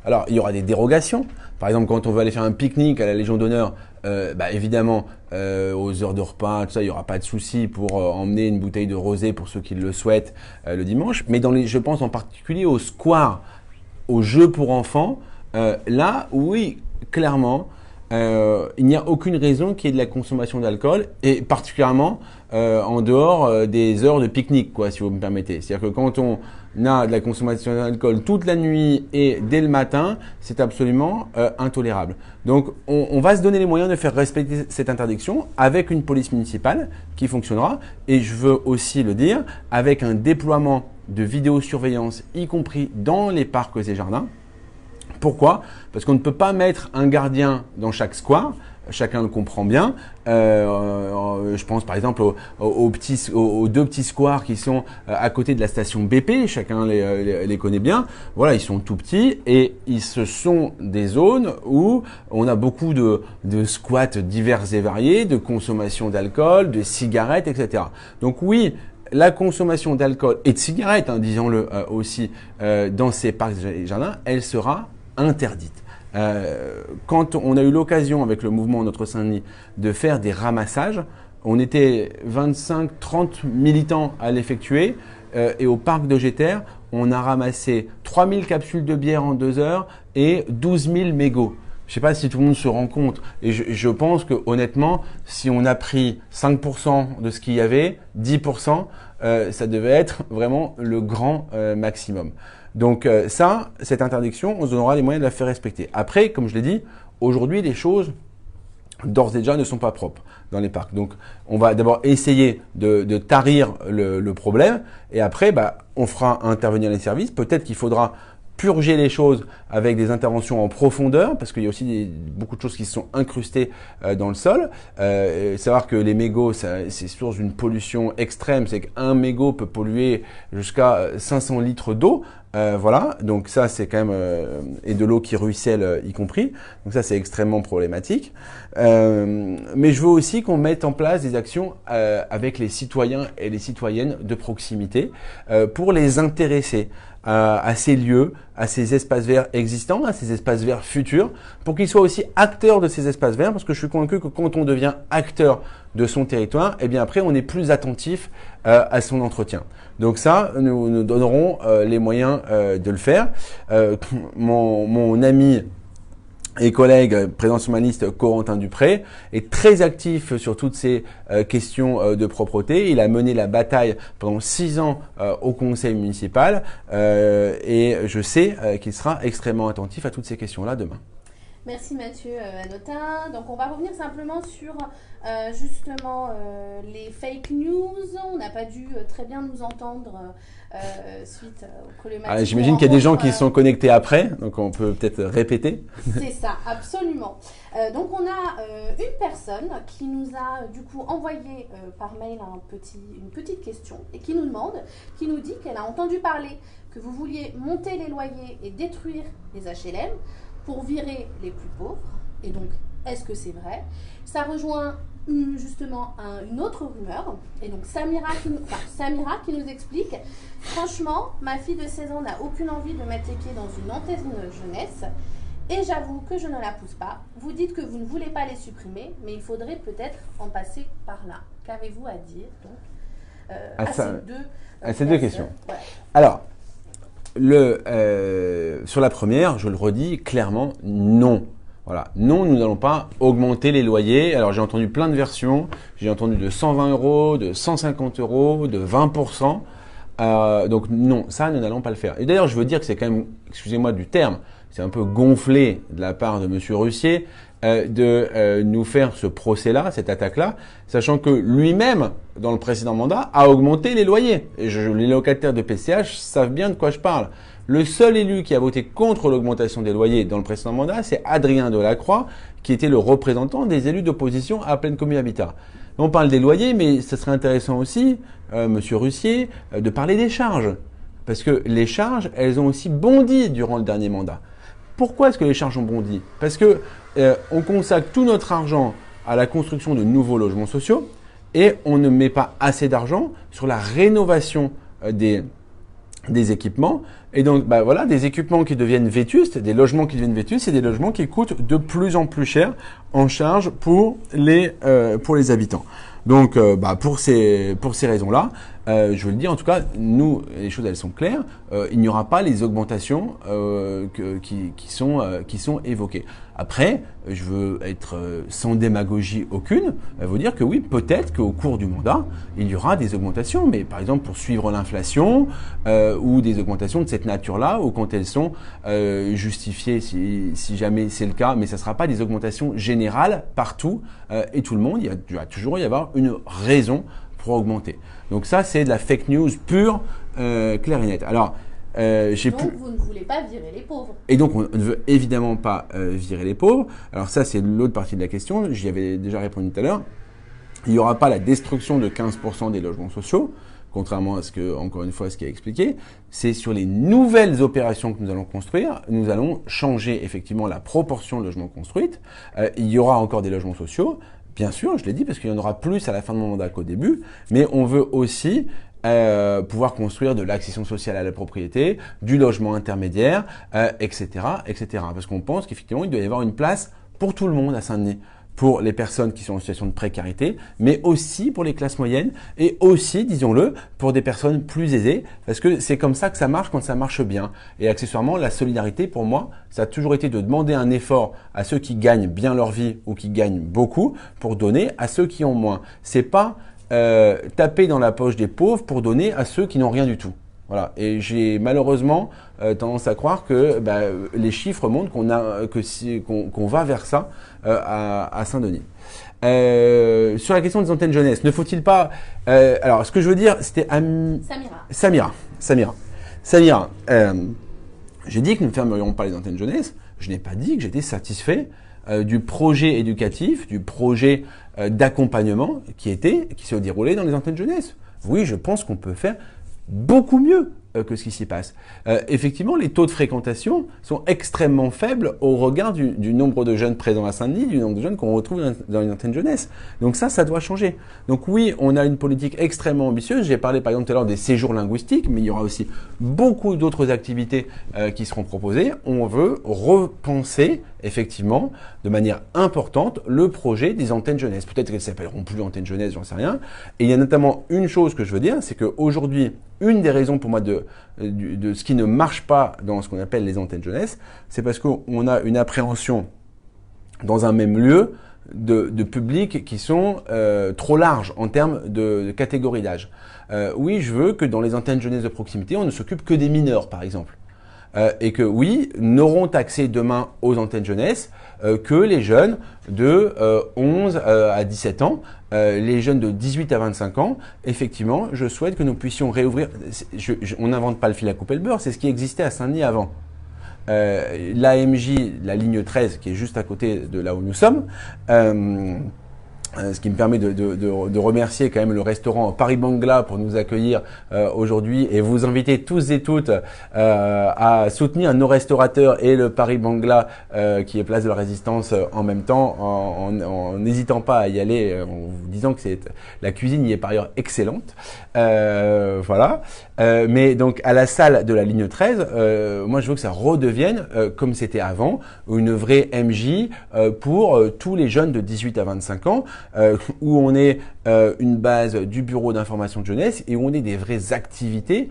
Alors, il y aura des dérogations. Par exemple, quand on veut aller faire un pique-nique à la Légion d'honneur, évidemment, aux heures de repas, tout ça, il n'y aura pas de souci pour emmener une bouteille de rosé pour ceux qui le souhaitent le dimanche. Mais je pense en particulier aux squares, aux jeux pour enfants, là, oui, clairement, il n'y a aucune raison qu'il y ait de la consommation d'alcool, et particulièrement en dehors des heures de pique-nique, quoi, si vous me permettez. C'est-à-dire que quand on a de la consommation d'alcool toute la nuit et dès le matin, c'est absolument intolérable. Donc on va se donner les moyens de faire respecter cette interdiction avec une police municipale qui fonctionnera, et je veux aussi le dire, avec un déploiement de vidéosurveillance, y compris dans les parcs et jardins. Pourquoi? Parce qu'on ne peut pas mettre un gardien dans chaque square, chacun le comprend bien. Je pense par exemple aux deux petits squares qui sont à côté de la station BP, chacun les connaît bien. Voilà, ils sont tout petits et ce sont des zones où on a beaucoup de squats divers et variés, de consommation d'alcool, de cigarettes, etc. Donc oui, la consommation d'alcool et de cigarettes, hein, disons-le aussi, dans ces parcs et jardins, elle sera interdite. Quand on a eu l'occasion avec le mouvement Notre-Saint-Denis de faire des ramassages, on était 25-30 militants à l'effectuer et au parc de Géter, on a ramassé 3000 capsules de bière en 2 heures et 12 000 mégots. Je ne sais pas si tout le monde se rend compte, et je pense que honnêtement, si on a pris 5% de ce qu'il y avait, 10%, ça devait être vraiment le grand maximum. Donc cette interdiction, on se donnera les moyens de la faire respecter. Après, comme je l'ai dit, aujourd'hui, les choses d'ores et déjà ne sont pas propres dans les parcs. Donc on va d'abord essayer de tarir le problème, et après, on fera intervenir les services. Peut-être qu'il faudra purger les choses avec des interventions en profondeur, parce qu'il y a aussi beaucoup de choses qui se sont incrustées dans le sol. Savoir que les mégots, c'est source d'une pollution extrême, c'est qu'un mégot peut polluer jusqu'à 500 litres d'eau. Voilà, donc ça c'est quand même, et de l'eau qui ruisselle y compris, donc ça c'est extrêmement problématique. Mais je veux aussi qu'on mette en place des actions avec les citoyens et les citoyennes de proximité pour les intéresser à ces lieux, à ces espaces verts existants, à ces espaces verts futurs, pour qu'ils soient aussi acteurs de ces espaces verts, parce que je suis convaincu que quand on devient acteur de son territoire, eh bien après on est plus attentif à son entretien. Donc ça, nous donnerons les moyens de le faire. Mon ami et collègue président sur ma liste, Corentin Dupré, est très actif sur toutes ces questions de propreté. Il a mené la bataille pendant 6 ans au conseil municipal et je sais qu'il sera extrêmement attentif à toutes ces questions-là demain. Merci Mathieu Hanotin. Donc on va revenir simplement sur justement les fake news. On n'a pas dû très bien nous entendre suite aux problématiques. J'imagine qu'il y a des gens qui sont connectés après, donc on peut peut-être répéter. C'est ça, absolument. Donc on a une personne qui nous a du coup envoyé par mail une petite question et qui nous dit qu'elle a entendu parler que vous vouliez monter les loyers et détruire les HLM pour virer les plus pauvres. Et donc, est-ce que c'est vrai? Ça rejoint justement une autre rumeur. Et donc, Samira qui nous explique: franchement, ma fille de 16 ans n'a aucune envie de mettre les pieds dans une antenne jeunesse. Et j'avoue que je ne la pousse pas. Vous dites que vous ne voulez pas les supprimer, mais il faudrait peut-être en passer par là. Qu'avez-vous à dire donc, à ces deux questions? Voilà. Alors, sur la première, je le redis clairement, non. Voilà, non, nous n'allons pas augmenter les loyers. Alors j'ai entendu plein de versions. J'ai entendu de 120 €, de 150 €, de 20%. Donc non, ça, nous n'allons pas le faire. Et d'ailleurs, je veux dire que c'est quand même, excusez-moi du terme, c'est un peu gonflé de la part de Monsieur Russier de nous faire ce procès-là, cette attaque-là, sachant que lui-même, dans le précédent mandat, a augmenté les loyers. Et les locataires de PCH savent bien de quoi je parle. Le seul élu qui a voté contre l'augmentation des loyers dans le précédent mandat, c'est Adrien Delacroix, qui était le représentant des élus d'opposition à Pleine Commune Habitat. On parle des loyers, mais ce serait intéressant aussi, Monsieur Russier, de parler des charges. Parce que les charges, elles ont aussi bondi durant le dernier mandat. Pourquoi est-ce que les charges ont bondi? Parce que on consacre tout notre argent à la construction de nouveaux logements sociaux et on ne met pas assez d'argent sur la rénovation des équipements. Et donc, voilà, des équipements qui deviennent vétustes, des logements qui deviennent vétustes, c'est des logements qui coûtent de plus en plus cher en charge pour les habitants. Donc, pour ces raisons-là, je veux le dire, en tout cas, nous, les choses, elles sont claires. Il n'y aura pas les augmentations qui sont évoquées. Après, je veux être sans démagogie aucune, vous dire que oui, peut-être qu'au cours du mandat, il y aura des augmentations, mais par exemple pour suivre l'inflation ou des augmentations de cette nature-là, ou quand elles sont justifiées, si jamais c'est le cas, mais ça ne sera pas des augmentations générales partout et tout le monde. Il va toujours y avoir une raison pour augmenter. Donc ça, c'est de la fake news pure, claire et nette. Alors, donc vous ne voulez pas virer les pauvres. Et donc on ne veut évidemment pas virer les pauvres. Alors ça, c'est l'autre partie de la question. J'y avais déjà répondu tout à l'heure. Il n'y aura pas la destruction de 15% des logements sociaux, contrairement à ce que, encore une fois, ce qui est expliqué. C'est sur les nouvelles opérations que nous allons construire. Nous allons changer effectivement la proportion de logements construits. Il y aura encore des logements sociaux. Bien sûr, je l'ai dit, parce qu'il y en aura plus à la fin de mon mandat qu'au début, mais on veut aussi pouvoir construire de l'accession sociale à la propriété, du logement intermédiaire, etc., etc. Parce qu'on pense qu'effectivement, il doit y avoir une place pour tout le monde à Saint-Denis, pour les personnes qui sont en situation de précarité, mais aussi pour les classes moyennes et aussi, disons-le, pour des personnes plus aisées, parce que c'est comme ça que ça marche quand ça marche bien. Et accessoirement, la solidarité, pour moi, ça a toujours été de demander un effort à ceux qui gagnent bien leur vie ou qui gagnent beaucoup pour donner à ceux qui ont moins. C'est pas taper dans la poche des pauvres pour donner à ceux qui n'ont rien du tout. Voilà. Et j'ai malheureusement tendance à croire que les chiffres montrent qu'on va vers ça à Saint-Denis. Sur la question des antennes jeunesse, ne faut-il pas... alors, ce que je veux dire, c'était... Samira. J'ai dit que nous ne fermerions pas les antennes jeunesse. Je n'ai pas dit que j'étais satisfait du projet éducatif, du projet d'accompagnement qui se déroulait dans les antennes jeunesse. Oui, je pense qu'on peut faire beaucoup mieux que ce qui s'y passe. Effectivement, les taux de fréquentation sont extrêmement faibles au regard du nombre de jeunes présents à Saint-Denis, du nombre de jeunes qu'on retrouve dans les antennes jeunesse. Donc ça doit changer. Donc oui, on a une politique extrêmement ambitieuse. J'ai parlé par exemple tout à l'heure des séjours linguistiques, mais il y aura aussi beaucoup d'autres activités qui seront proposées. On veut repenser effectivement de manière importante le projet des antennes jeunesse. Peut-être qu'elles s'appelleront plus antennes jeunesse, j'en sais rien. Et il y a notamment une chose que je veux dire, c'est qu'aujourd'hui, une des raisons pour moi de ce qui ne marche pas dans ce qu'on appelle les antennes jeunesse, c'est parce qu'on a une appréhension dans un même lieu de publics qui sont trop larges en termes de catégorie d'âge. Oui, je veux que dans les antennes jeunesse de proximité, on ne s'occupe que des mineurs, par exemple. Et que oui, n'auront accès demain aux antennes jeunesse que les jeunes de 11 à 17 ans, les jeunes de 18 à 25 ans. Effectivement, je souhaite que nous puissions réouvrir, on n'invente pas le fil à couper le beurre, c'est ce qui existait à Saint-Denis avant. L'AMJ, la ligne 13, qui est juste à côté de là où nous sommes, ce qui me permet de remercier quand même le restaurant Paris Bangla pour nous accueillir aujourd'hui et vous inviter tous et toutes à soutenir nos restaurateurs et le Paris Bangla qui est place de la Résistance en même temps, en n'hésitant pas à y aller, en vous disant que la cuisine y est par ailleurs excellente. Voilà. Mais donc à la salle de la ligne 13, moi je veux que ça redevienne comme c'était avant, une vraie MJ pour tous les jeunes de 18 à 25 ans, où on est une base du bureau d'information de jeunesse et où on est des vraies activités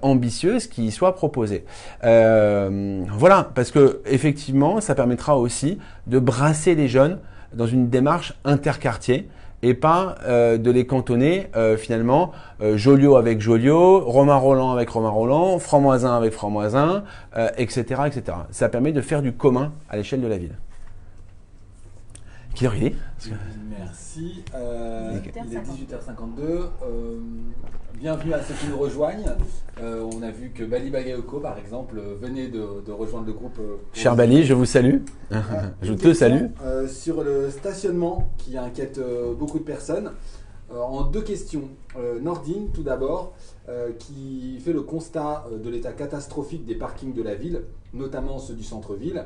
ambitieuses qui y soient proposées. Voilà, parce que effectivement, ça permettra aussi de brasser les jeunes dans une démarche interquartier et pas de les cantonner finalement Joliot avec Joliot, Romain Roland avec Romain Roland, Franc-Moisin avec Franc-Moisin, etc., etc. Ça permet de faire du commun à l'échelle de la ville. Quelle heure il est ? Merci. Il est 18h52. Bienvenue à ceux qui nous rejoignent. On a vu que Bali Bagayoko, par exemple, venait de rejoindre le groupe. Cher Bali, je vous salue. Je te salue. Sur le stationnement qui inquiète beaucoup de personnes. En deux questions. Nordine, tout d'abord, qui fait le constat de l'état catastrophique des parkings de la ville, notamment ceux du centre-ville.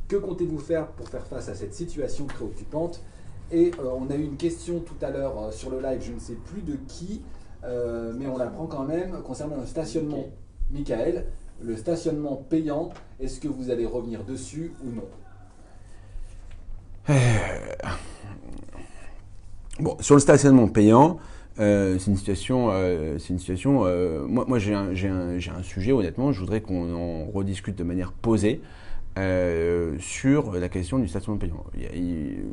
Que comptez-vous faire pour faire face à cette situation préoccupante ? Et on a eu une question tout à l'heure sur le live, je ne sais plus de qui, mais on la prend quand même, concernant le stationnement. Michael, le stationnement payant, est-ce que vous allez revenir dessus ou non ? Bon, sur le stationnement payant, Moi j'ai un sujet, honnêtement, je voudrais qu'on en rediscute de manière posée sur la question du stationnement payant.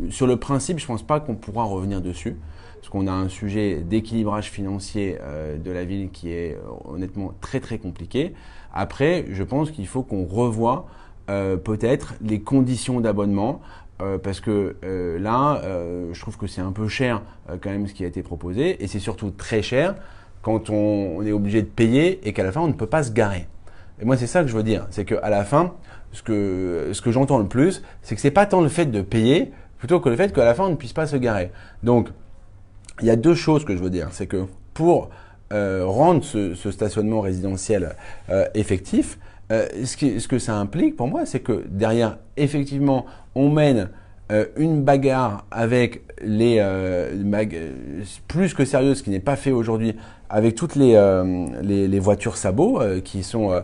Sur le principe, je pense pas qu'on pourra revenir dessus, parce qu'on a un sujet d'équilibrage financier de la ville qui est honnêtement très très compliqué. Après, je pense qu'il faut qu'on revoie peut-être les conditions d'abonnement. Parce que là, je trouve que c'est un peu cher quand même ce qui a été proposé, et c'est surtout très cher quand on est obligé de payer et qu'à la fin on ne peut pas se garer. Et moi c'est ça que je veux dire, c'est qu'à la fin, ce que j'entends le plus, c'est que c'est pas tant le fait de payer, plutôt que le fait qu'à la fin on ne puisse pas se garer. Donc il y a deux choses que je veux dire, c'est que pour rendre ce stationnement résidentiel effectif, ce que ça implique pour moi, c'est que derrière, effectivement, on mène une bagarre avec plus que sérieuse, ce qui n'est pas fait aujourd'hui, avec toutes les voitures sabots qui sont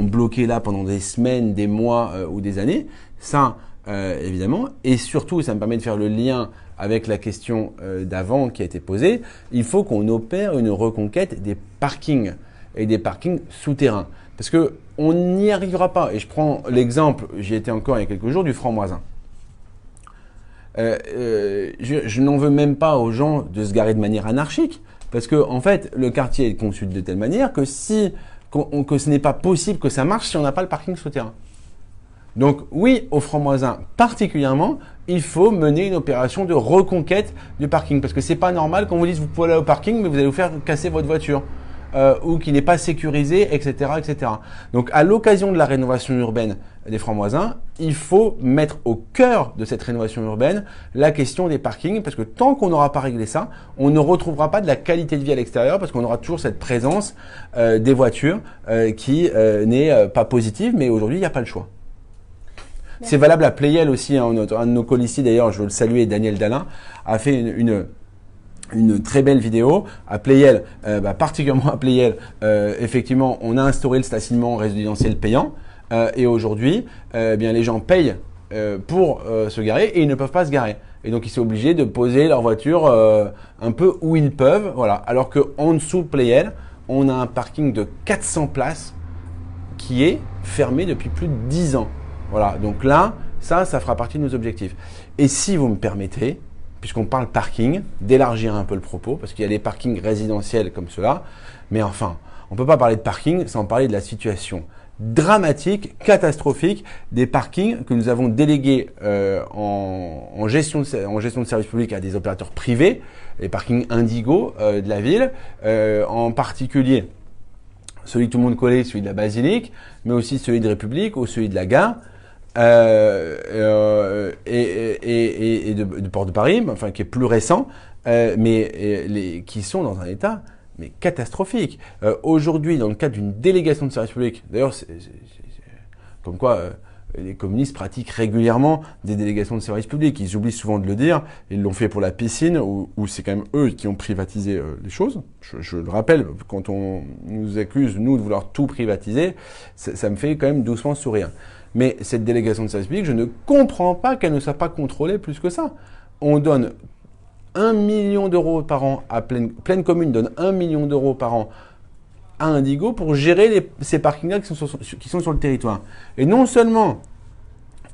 bloquées là pendant des semaines, des mois ou des années. Ça, évidemment. Et surtout, ça me permet de faire le lien avec la question d'avant qui a été posée. Il faut qu'on opère une reconquête des parkings et des parkings souterrains. Parce que on n'y arrivera pas. Et je prends l'exemple, j'y étais encore il y a quelques jours, du franc-moisin. Je n'en veux même pas aux gens de se garer de manière anarchique, parce que en fait, le quartier est conçu de telle manière que que ce n'est pas possible que ça marche si on n'a pas le parking souterrain. Donc oui, au franc-moisin particulièrement, il faut mener une opération de reconquête du parking, parce que c'est pas normal qu'on vous dise vous pouvez aller au parking, mais vous allez vous faire casser votre voiture. Ou qui n'est pas sécurisé, etc., etc. Donc, à l'occasion de la rénovation urbaine des francs-moisins, il faut mettre au cœur de cette rénovation urbaine la question des parkings, parce que tant qu'on n'aura pas réglé ça, on ne retrouvera pas de la qualité de vie à l'extérieur, parce qu'on aura toujours cette présence des voitures qui n'est pas positive, mais aujourd'hui, il n'y a pas le choix. Merci. C'est valable à Playel aussi, hein, un de nos colistiers d'ailleurs, je veux le saluer, Daniel Dalin, a fait une très belle vidéo à Playel, particulièrement à Playel. Effectivement, on a instauré le stationnement résidentiel payant et aujourd'hui, bien les gens payent pour se garer et ils ne peuvent pas se garer. Et donc ils sont obligés de poser leur voiture un peu où ils peuvent, voilà. Alors que en dessous de Playel, on a un parking de 400 places qui est fermé depuis plus de 10 ans. Voilà. Donc là, ça fera partie de nos objectifs. Et si vous me permettez, puisqu'on parle parking, d'élargir un peu le propos, parce qu'il y a des parkings résidentiels comme cela, mais enfin, on ne peut pas parler de parking sans parler de la situation dramatique, catastrophique des parkings que nous avons délégués en gestion de service public à des opérateurs privés, les parkings Indigo de la ville, en particulier celui que tout le monde connaît, celui de la Basilique, mais aussi celui de République ou celui de la Gare. Et de Port de Paris, enfin qui est plus récent, mais qui sont dans un état mais catastrophique. Aujourd'hui, dans le cadre d'une délégation de service public, d'ailleurs, comme quoi les communistes pratiquent régulièrement des délégations de service public. Ils oublient souvent de le dire. Ils l'ont fait pour la piscine, où c'est quand même eux qui ont privatisé les choses. Je le rappelle, quand on nous accuse, nous, de vouloir tout privatiser, ça me fait quand même doucement sourire. Mais cette délégation de service public, je ne comprends pas qu'elle ne soit pas contrôlée plus que ça. On donne 1 million d'euros par an à pleine commune donne 1 million d'euros par an à Indigo pour gérer ces parkings-là qui sont sur le territoire. Et non seulement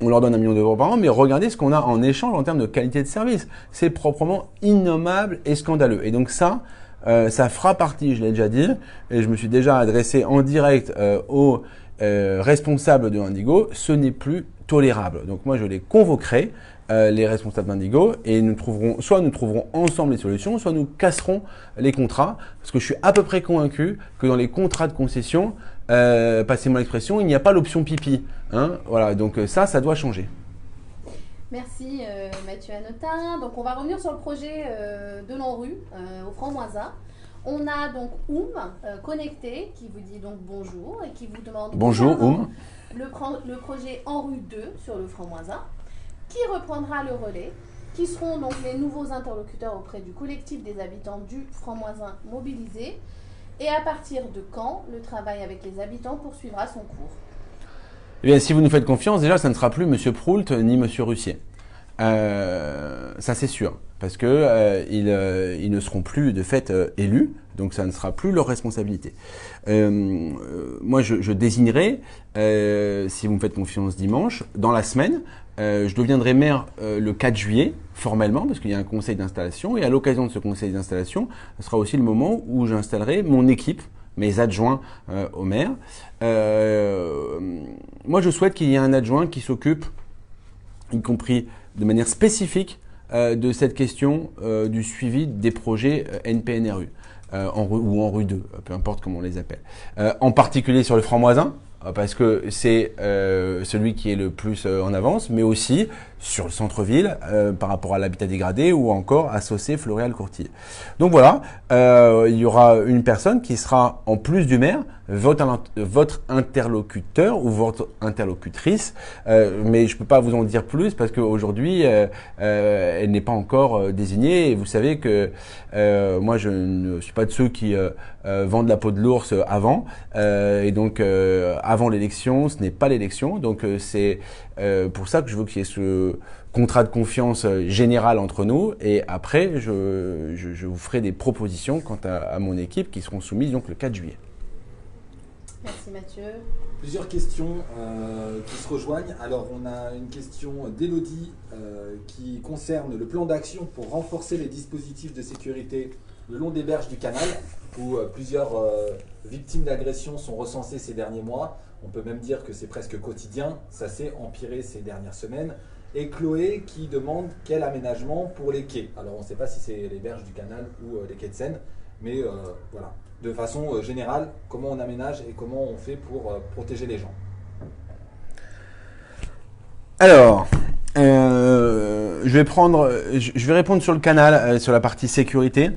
on leur donne 1 million d'euros par an, mais regardez ce qu'on a en échange en termes de qualité de service. C'est proprement innommable et scandaleux. Et donc ça fera partie, je l'ai déjà dit, et je me suis déjà adressé en direct aux responsables de Indigo, ce n'est plus tolérable. Donc moi je les convoquerai, les responsables d'Indigo, et nous trouverons ensemble les solutions, soit nous casserons les contrats, parce que je suis à peu près convaincu que dans les contrats de concession, passez-moi l'expression, il n'y a pas l'option pipi. Hein, voilà, donc ça doit changer. Merci Mathieu Hanotin. Donc on va revenir sur le projet de l'ANRU au Franc-Moisin. On a donc connecté qui vous dit donc bonjour et qui vous demande bonjour le projet ANRU 2 sur le Franc-Moisin, qui reprendra le relais, qui seront donc les nouveaux interlocuteurs auprès du collectif des habitants du Franc-Moisin mobilisés, et à partir de quand le travail avec les habitants poursuivra son cours. Eh bien, si vous nous faites confiance, déjà, ça ne sera plus M. Proult ni M. Russier. Ça c'est sûr, parce que ils ne seront plus de fait élus, donc ça ne sera plus leur responsabilité. Moi, je désignerai, si vous me faites confiance dimanche, dans la semaine, je deviendrai maire le 4 juillet, formellement, parce qu'il y a un conseil d'installation, et à l'occasion de ce conseil d'installation, ce sera aussi le moment où j'installerai mon équipe, mes adjoints au maire. Moi, je souhaite qu'il y ait un adjoint qui s'occupe, y compris de manière spécifique, de cette question du suivi des projets NPNRU. Ou en rue 2, peu importe comment on les appelle. En particulier sur le Franc-Moisin, parce que c'est celui qui est le plus en avance, mais aussi sur le centre-ville par rapport à l'habitat dégradé ou encore à Saucé, Floréal, Courtille. Donc voilà, il y aura une personne qui sera, en plus du maire, votre interlocuteur ou votre interlocutrice, mais je peux pas vous en dire plus parce qu'aujourd'hui, elle n'est pas encore désignée. Et vous savez que moi, je ne suis pas de ceux qui vendent la peau de l'ours avant. Et donc, avant l'élection, ce n'est pas l'élection. Donc, c'est pour ça que je veux qu'il y ait ce contrat de confiance général entre nous. Et après, je vous ferai des propositions quant à mon équipe qui seront soumises donc le 4 juillet. Merci Mathieu. Plusieurs questions qui se rejoignent. Alors, on a une question d'Élodie qui concerne le plan d'action pour renforcer les dispositifs de sécurité le long des berges du canal, où plusieurs victimes d'agressions sont recensées ces derniers mois. On peut même dire que c'est presque quotidien. Ça s'est empiré ces dernières semaines. Et Chloé qui demande quel aménagement pour les quais. Alors, on ne sait pas si c'est les berges du canal ou les quais de Seine, mais voilà. De façon générale, comment on aménage et comment on fait pour protéger les gens. Alors, je vais répondre sur le canal, sur la partie sécurité.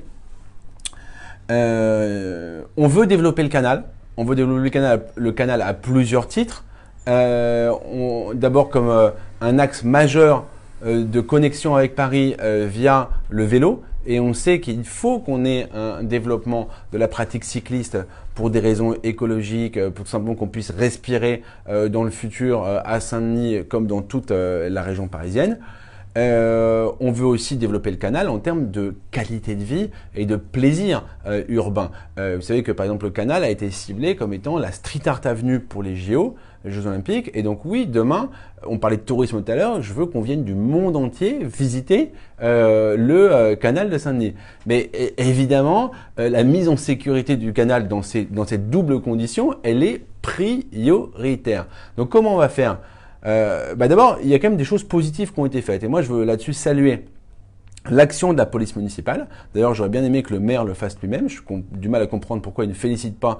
On veut développer le canal. On veut développer le canal à plusieurs titres. D'abord comme un axe majeur de connexion avec Paris via le vélo. Et on sait qu'il faut qu'on ait un développement de la pratique cycliste pour des raisons écologiques, pour tout simplement qu'on puisse respirer dans le futur à Saint-Denis comme dans toute la région parisienne. On veut aussi développer le canal en termes de qualité de vie et de plaisir urbain. Vous savez que par exemple le canal a été ciblé comme étant la street art avenue pour les JO, les Jeux Olympiques. Et donc oui, demain, on parlait de tourisme tout à l'heure, je veux qu'on vienne du monde entier visiter le canal de Saint-Denis. Mais évidemment, la mise en sécurité du canal dans cette double condition, elle est prioritaire. Donc comment on va faire ? D'abord, il y a quand même des choses positives qui ont été faites. Et moi, je veux là-dessus saluer l'action de la police municipale. D'ailleurs, j'aurais bien aimé que le maire le fasse lui-même. Je suis du mal à comprendre pourquoi il ne félicite pas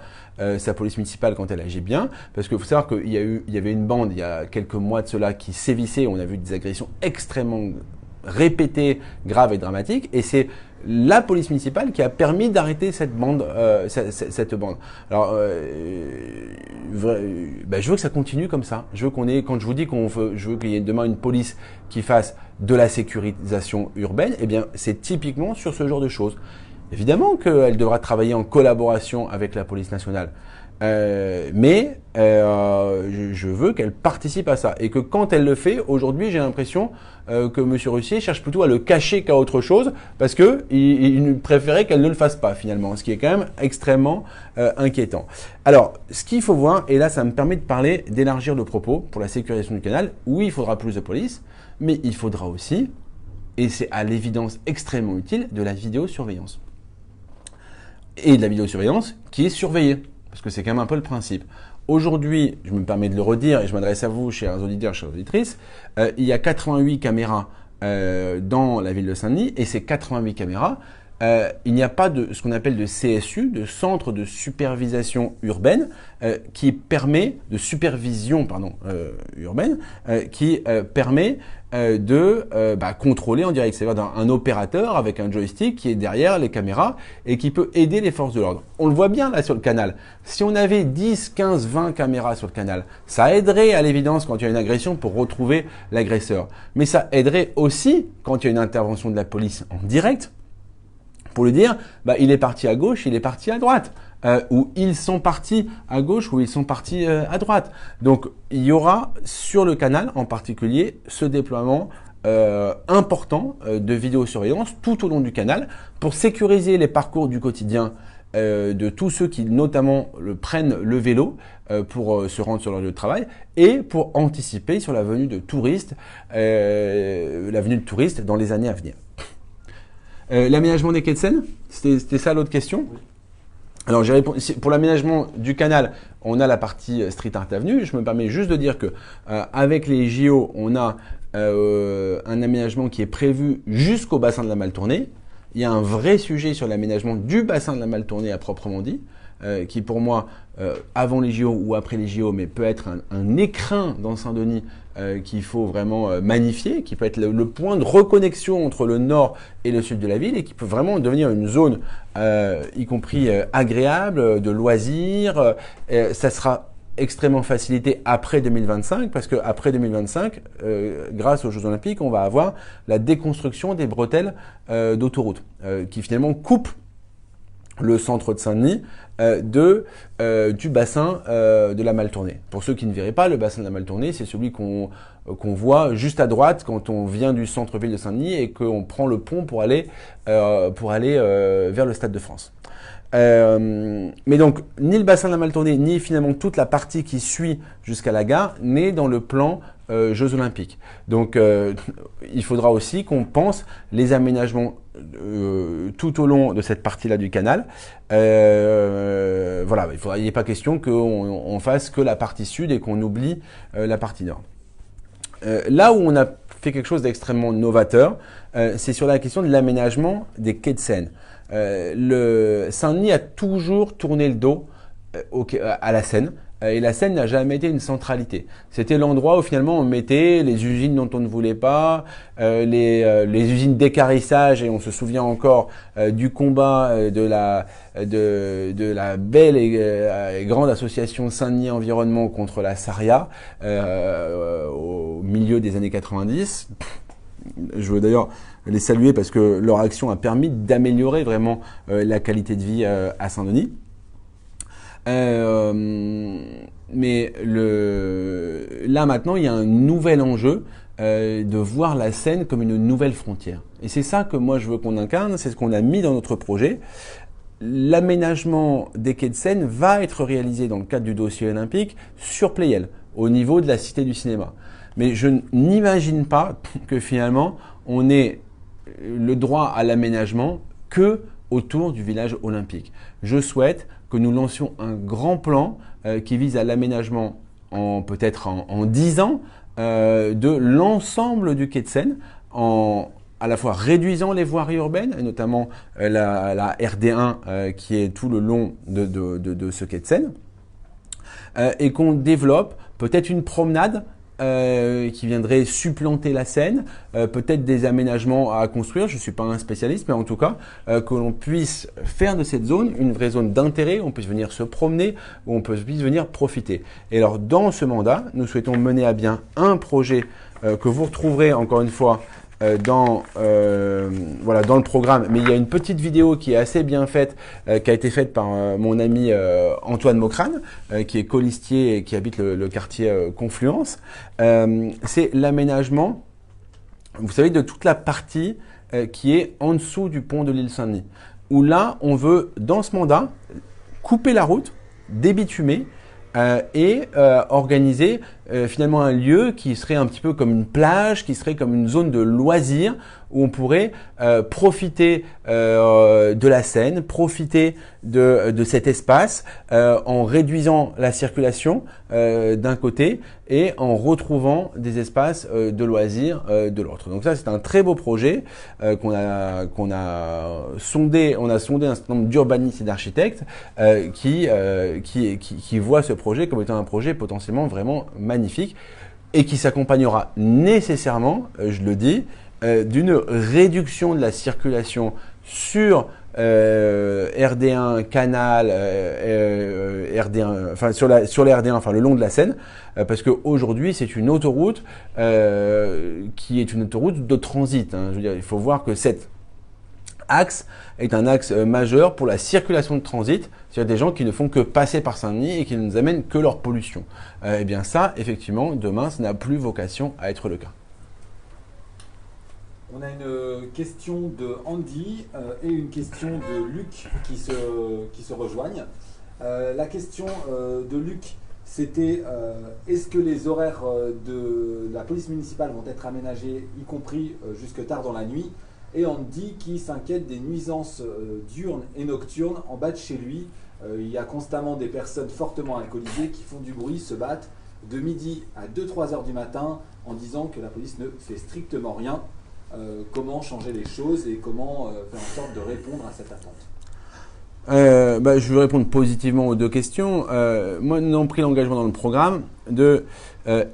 sa police municipale quand elle agit bien. Parce qu'il faut savoir qu'il y avait une bande il y a quelques mois de cela qui sévissait. On a vu des agressions extrêmement répétées, graves et dramatiques. Et c'est la police municipale qui a permis d'arrêter cette bande. Alors, je veux que ça continue comme ça. Je veux quand je vous dis je veux qu'il y ait demain une police qui fasse de la sécurisation urbaine, eh bien, c'est typiquement sur ce genre de choses. Évidemment qu'elle devra travailler en collaboration avec la police nationale. Mais je veux qu'elle participe à ça et que quand elle le fait, aujourd'hui j'ai l'impression que M. Russier cherche plutôt à le cacher qu'à autre chose parce qu'il préférait qu'elle ne le fasse pas finalement, ce qui est quand même extrêmement inquiétant. Alors, ce qu'il faut voir, et là ça me permet de d'élargir le propos pour la sécurisation du canal, oui il faudra plus de police, mais il faudra aussi, et c'est à l'évidence extrêmement utile, de la vidéosurveillance. Et de la vidéosurveillance qui est surveillée. Parce que c'est quand même un peu le principe. Aujourd'hui, je me permets de le redire et je m'adresse à vous, chers auditeurs, chères auditrices, il y a 88 caméras dans la ville de Saint-Denis et ces 88 caméras, il n'y a pas de ce qu'on appelle de CSU, de centre de supervision urbaine, qui permet de supervision urbaine, qui permet de contrôler en direct. C'est-à-dire un opérateur avec un joystick qui est derrière les caméras et qui peut aider les forces de l'ordre. On le voit bien là sur le canal. Si on avait 10, 15, 20 caméras sur le canal, ça aiderait à l'évidence quand il y a une agression pour retrouver l'agresseur. Mais ça aiderait aussi quand il y a une intervention de la police en direct pour lui dire, il est parti à gauche, il est parti à droite. Ou ils sont partis à gauche ou ils sont partis à droite. Donc, il y aura sur le canal en particulier ce déploiement important de vidéosurveillance tout au long du canal pour sécuriser les parcours du quotidien de tous ceux qui notamment prennent le vélo pour se rendre sur leur lieu de travail et pour anticiper sur la venue de touristes, dans les années à venir. L'aménagement des quais de Seine, c'était ça l'autre question. Oui. Alors, j'ai répondu, pour l'aménagement du canal, on a la partie Street Art Avenue. Je me permets juste de dire que avec les JO, on a un aménagement qui est prévu jusqu'au bassin de la Maltournée. Il y a un vrai sujet sur l'aménagement du bassin de la Maltournée à proprement dit, qui pour moi, avant les JO ou après les JO, mais peut être un écrin dans Saint-Denis qu'il faut vraiment magnifier, qui peut être le point de reconnexion entre le nord et le sud de la ville et qui peut vraiment devenir une zone, y compris agréable, de loisirs. Ça sera extrêmement facilité après 2025 parce que après 2025, grâce aux Jeux Olympiques, on va avoir la déconstruction des bretelles d'autoroute qui finalement coupent le centre de Saint-Denis du bassin de la Maltournée. Pour ceux qui ne verraient pas, le bassin de la Maltournée, c'est celui qu'on voit juste à droite quand on vient du centre-ville de Saint-Denis et qu'on prend le pont pour aller vers le Stade de France. Mais donc, ni le bassin de la Maltournée, ni finalement toute la partie qui suit jusqu'à la gare n'est dans le plan Jeux Olympiques. Donc, il faudra aussi qu'on pense les aménagements tout au long de cette partie-là du canal. Voilà, il n'y ait pas question qu'on fasse que la partie sud et qu'on oublie la partie nord. Là où on a fait quelque chose d'extrêmement novateur, c'est sur la question de l'aménagement des quais de Seine. Saint-Denis a toujours tourné le dos à la Seine et la Seine n'a jamais été une centralité. C'était l'endroit où finalement on mettait les usines dont on ne voulait pas, les usines d'équarrissage et on se souvient encore du combat de la belle et grande association Saint-Denis Environnement contre la Saria au milieu des années 90. Je veux d'ailleurs les saluer parce que leur action a permis d'améliorer vraiment la qualité de vie à Saint-Denis. Mais là maintenant, il y a un nouvel enjeu de voir la Seine comme une nouvelle frontière. Et c'est ça que moi je veux qu'on incarne, c'est ce qu'on a mis dans notre projet. L'aménagement des quais de Seine va être réalisé dans le cadre du dossier olympique sur Pleyel, au niveau de la Cité du Cinéma. Mais je n'imagine pas que finalement on ait le droit à l'aménagement que autour du village olympique. Je souhaite que nous lancions un grand plan qui vise à l'aménagement peut-être en 10 ans de l'ensemble du quai de Seine à la fois réduisant les voiries urbaines, et notamment la RD1 qui est tout le long de ce quai de Seine, et qu'on développe peut-être une promenade qui viendrait supplanter la Seine, peut-être des aménagements à construire, je ne suis pas un spécialiste, mais en tout cas, que l'on puisse faire de cette zone une vraie zone d'intérêt, où on puisse venir se promener, où on puisse venir profiter. Et alors, dans ce mandat, nous souhaitons mener à bien un projet que vous retrouverez encore une fois dans le programme, mais il y a une petite vidéo qui est assez bien faite, qui a été faite par mon ami Antoine Mocrane, qui est colistier et qui habite le quartier Confluence. C'est l'aménagement, vous savez, de toute la partie qui est en dessous du pont de l'île Saint-Denis, où là, on veut, dans ce mandat, couper la route, débitumer, et organiser finalement un lieu qui serait un petit peu comme une plage, qui serait comme une zone de loisirs où on pourrait profiter de la Seine, profiter de cet espace en réduisant la circulation d'un côté et en retrouvant des espaces de loisirs de l'autre. Donc ça, c'est un très beau projet qu'on a sondé. On a sondé un certain nombre d'urbanistes et d'architectes qui voient ce projet comme étant un projet potentiellement vraiment magnifique et qui s'accompagnera nécessairement, je le dis, d'une réduction de la circulation sur RD1, Canal, RD1, enfin sur les RD1, enfin le long de la Seine, parce qu'aujourd'hui c'est une autoroute qui est une autoroute de transit. Hein. Je veux dire, il faut voir que cet axe est un axe majeur pour la circulation de transit, c'est-à-dire des gens qui ne font que passer par Saint-Denis et qui ne nous amènent que leur pollution. Eh bien ça, effectivement, demain, ça n'a plus vocation à être le cas. On a une question de Andy et une question de Luc qui se rejoignent. La question de Luc, c'était est-ce que les horaires de la police municipale vont être aménagés, y compris jusque tard dans la nuit? Et Andy qui s'inquiète des nuisances diurnes et nocturnes en bas de chez lui. Il y a constamment des personnes fortement alcoolisées qui font du bruit, se battent de midi à 2-3 heures du matin en disant que la police ne fait strictement rien. Comment changer les choses et comment faire en sorte de répondre à cette attente? Je vais répondre positivement aux deux questions. Moi, nous avons pris l'engagement dans le programme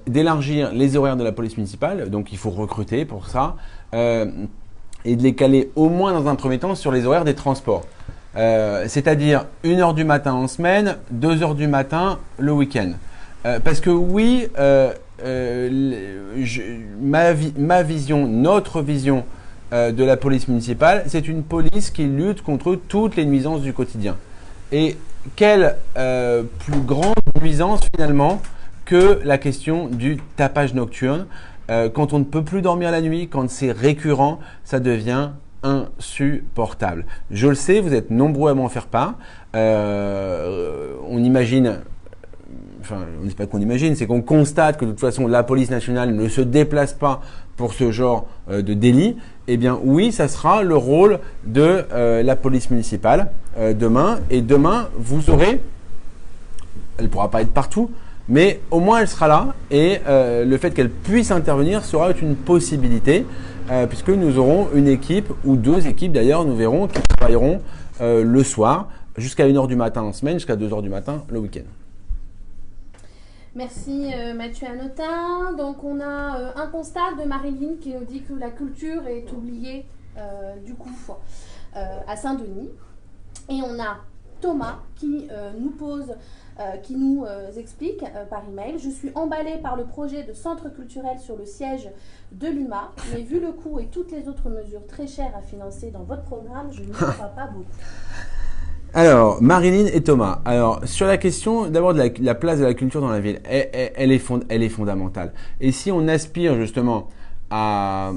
d'élargir les horaires de la police municipale, donc il faut recruter pour ça, et de les caler au moins dans un premier temps sur les horaires des transports. C'est-à-dire 1h du matin en semaine, 2h du matin le week-end. Parce que oui, ma vision, notre vision de la police municipale, c'est une police qui lutte contre toutes les nuisances du quotidien. Et quelle plus grande nuisance finalement que la question du tapage nocturne. Quand on ne peut plus dormir la nuit, quand c'est récurrent, ça devient insupportable. Je le sais, vous êtes nombreux à m'en faire part. On imagine, enfin, on ne dit pas qu'on imagine, c'est qu'on constate que de toute façon la police nationale ne se déplace pas pour ce genre de délit. Eh bien oui, ça sera le rôle de la police municipale demain. Et demain, vous aurez, elle ne pourra pas être partout, mais au moins elle sera là et le fait qu'elle puisse intervenir sera une possibilité puisque nous aurons une équipe ou deux équipes d'ailleurs, nous verrons, qui travailleront le soir jusqu'à 1h du matin en semaine, jusqu'à 2h du matin le week-end. Merci Mathieu Hanotin. Donc on a un constat de Marilyn qui nous dit que la culture est oubliée du coup à Saint-Denis. Et on a Thomas qui nous pose, qui nous explique par email: je suis emballé par le projet de centre culturel sur le siège de l'UMA, mais vu le coût et toutes les autres mesures très chères à financer dans votre programme, je n'y crois pas beaucoup. Alors, Marilyn et Thomas. Alors, sur la question d'abord de la place de la culture dans la ville, elle est fondamentale. Et si on aspire justement à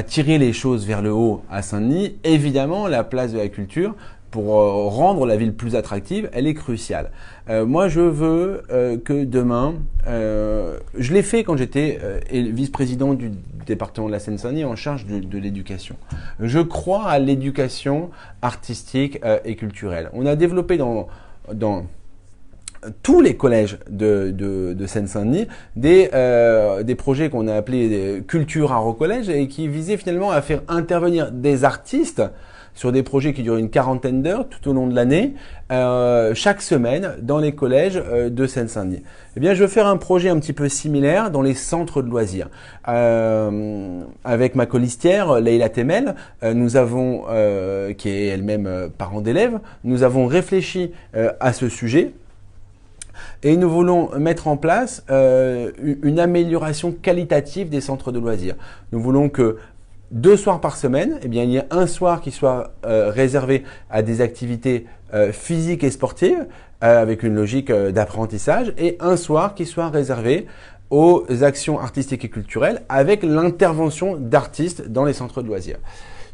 tirer les choses vers le haut à Saint-Denis, évidemment, la place de la culture, pour rendre la ville plus attractive, elle est cruciale. Moi, je veux que demain, je l'ai fait quand j'étais vice-président du département de la Seine-Saint-Denis en charge de l'éducation. Je crois à l'éducation artistique et culturelle. On a développé dans tous les collèges de Seine-Saint-Denis des projets qu'on a appelés des culture art au collège et qui visaient finalement à faire intervenir des artistes sur des projets qui durent une quarantaine d'heures tout au long de l'année, chaque semaine dans les collèges de Seine-Saint-Denis. Eh bien, je veux faire un projet un petit peu similaire dans les centres de loisirs. Avec ma colistière, Leïla Temel, nous avons, qui est elle-même parent d'élèves, nous avons réfléchi à ce sujet. Et nous voulons mettre en place une amélioration qualitative des centres de loisirs. Nous voulons que 2 soirs par semaine, eh bien, il y a un soir qui soit réservé à des activités physiques et sportives avec une logique d'apprentissage et un soir qui soit réservé aux actions artistiques et culturelles avec l'intervention d'artistes dans les centres de loisirs.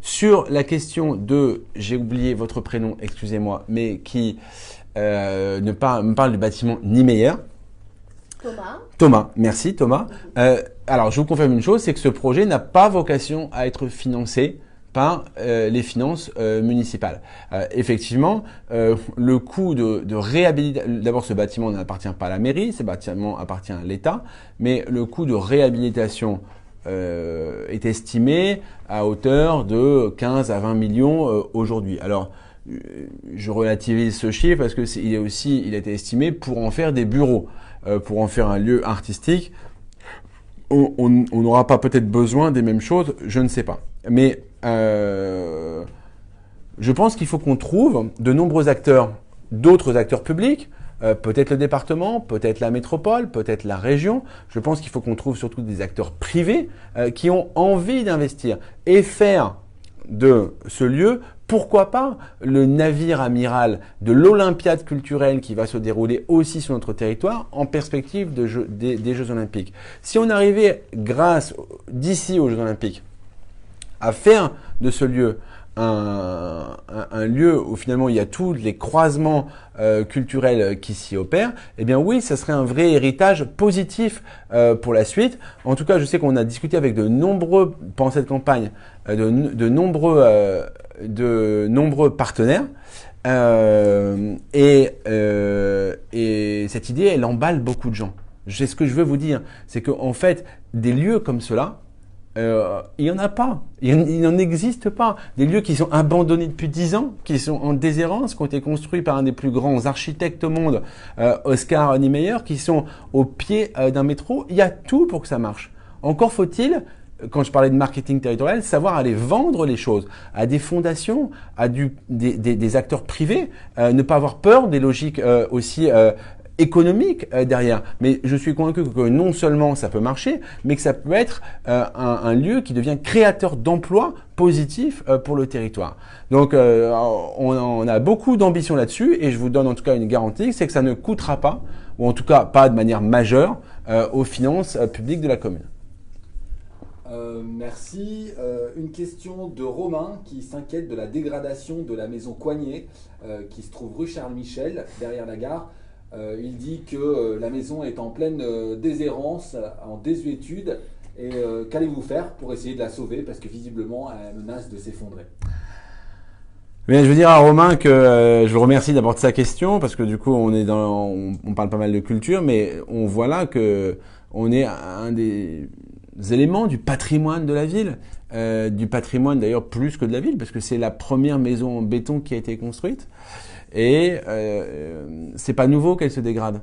Sur la question de, j'ai oublié votre prénom, excusez-moi, mais qui me parle du bâtiment Niemeyer. Thomas, merci Thomas. Alors, je vous confirme une chose, c'est que ce projet n'a pas vocation à être financé par les finances municipales. Effectivement, le coût de réhabilitation, d'abord ce bâtiment n'appartient pas à la mairie, ce bâtiment appartient à l'État, mais le coût de réhabilitation est estimé à hauteur de 15 à 20 millions aujourd'hui. Alors, je relativise ce chiffre parce que il a été estimé pour en faire des bureaux, pour en faire un lieu artistique. On n'aura pas peut-être besoin des mêmes choses, je ne sais pas. Mais je pense qu'il faut qu'on trouve de nombreux acteurs, d'autres acteurs publics, peut-être le département, peut-être la métropole, peut-être la région. Je pense qu'il faut qu'on trouve surtout des acteurs privés qui ont envie d'investir et faire de ce lieu, pourquoi pas, le navire amiral de l'Olympiade culturelle qui va se dérouler aussi sur notre territoire en perspective des Jeux Olympiques. Si on arrivait, grâce d'ici aux Jeux Olympiques, à faire de ce lieu un lieu où finalement il y a tous les croisements culturels qui s'y opèrent, eh bien oui, ça serait un vrai héritage positif pour la suite. En tout cas, je sais qu'on a discuté avec de nombreux, pendant cette campagne, de nombreux partenaires. Et cette idée, elle emballe beaucoup de gens. C'est ce que je veux vous dire, c'est qu'en fait, des lieux comme cela, il n'y en a pas. Il n'en existe pas. Des lieux qui sont abandonnés depuis 10 ans, qui sont en déshérence, qui ont été construits par un des plus grands architectes au monde, Oscar Niemeyer, qui sont au pied d'un métro. Il y a tout pour que ça marche. Encore faut-il, quand je parlais de marketing territorial, savoir aller vendre les choses à des fondations, à des acteurs privés, ne pas avoir peur des logiques aussi économique derrière. Mais je suis convaincu que non seulement ça peut marcher, mais que ça peut être un lieu qui devient créateur d'emplois positifs pour le territoire. Donc on a beaucoup d'ambition là-dessus et je vous donne en tout cas une garantie, c'est que ça ne coûtera pas, ou en tout cas pas de manière majeure, aux finances publiques de la commune. Merci. Une question de Romain qui s'inquiète de la dégradation de la maison Coignet qui se trouve rue Charles Michel, derrière la gare. Il dit que la maison est en pleine déshérence, en désuétude. Et qu'allez-vous faire pour essayer de la sauver? Parce que visiblement, elle menace de s'effondrer. Mais je veux dire à Romain que je vous remercie d'abord de sa question, parce que du coup, on parle pas mal de culture, mais on voit là que on est un des éléments du patrimoine de la ville, du patrimoine d'ailleurs plus que de la ville, parce que c'est la première maison en béton qui a été construite. Et c'est pas nouveau qu'elle se dégrade.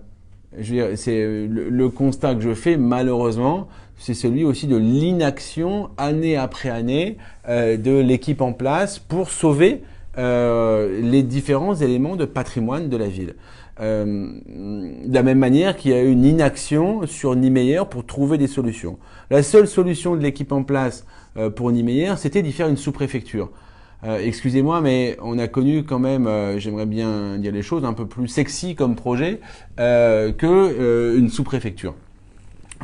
Je veux dire, c'est le constat que je fais malheureusement, c'est celui aussi de l'inaction année après année de l'équipe en place pour sauver les différents éléments de patrimoine de la ville. De la même manière qu'il y a eu une inaction sur Niemeyer pour trouver des solutions. La seule solution de l'équipe en place pour Niemeyer, c'était d'y faire une sous-préfecture. Excusez-moi, mais on a connu quand même, j'aimerais bien dire les choses, un peu plus sexy comme projet une sous-préfecture.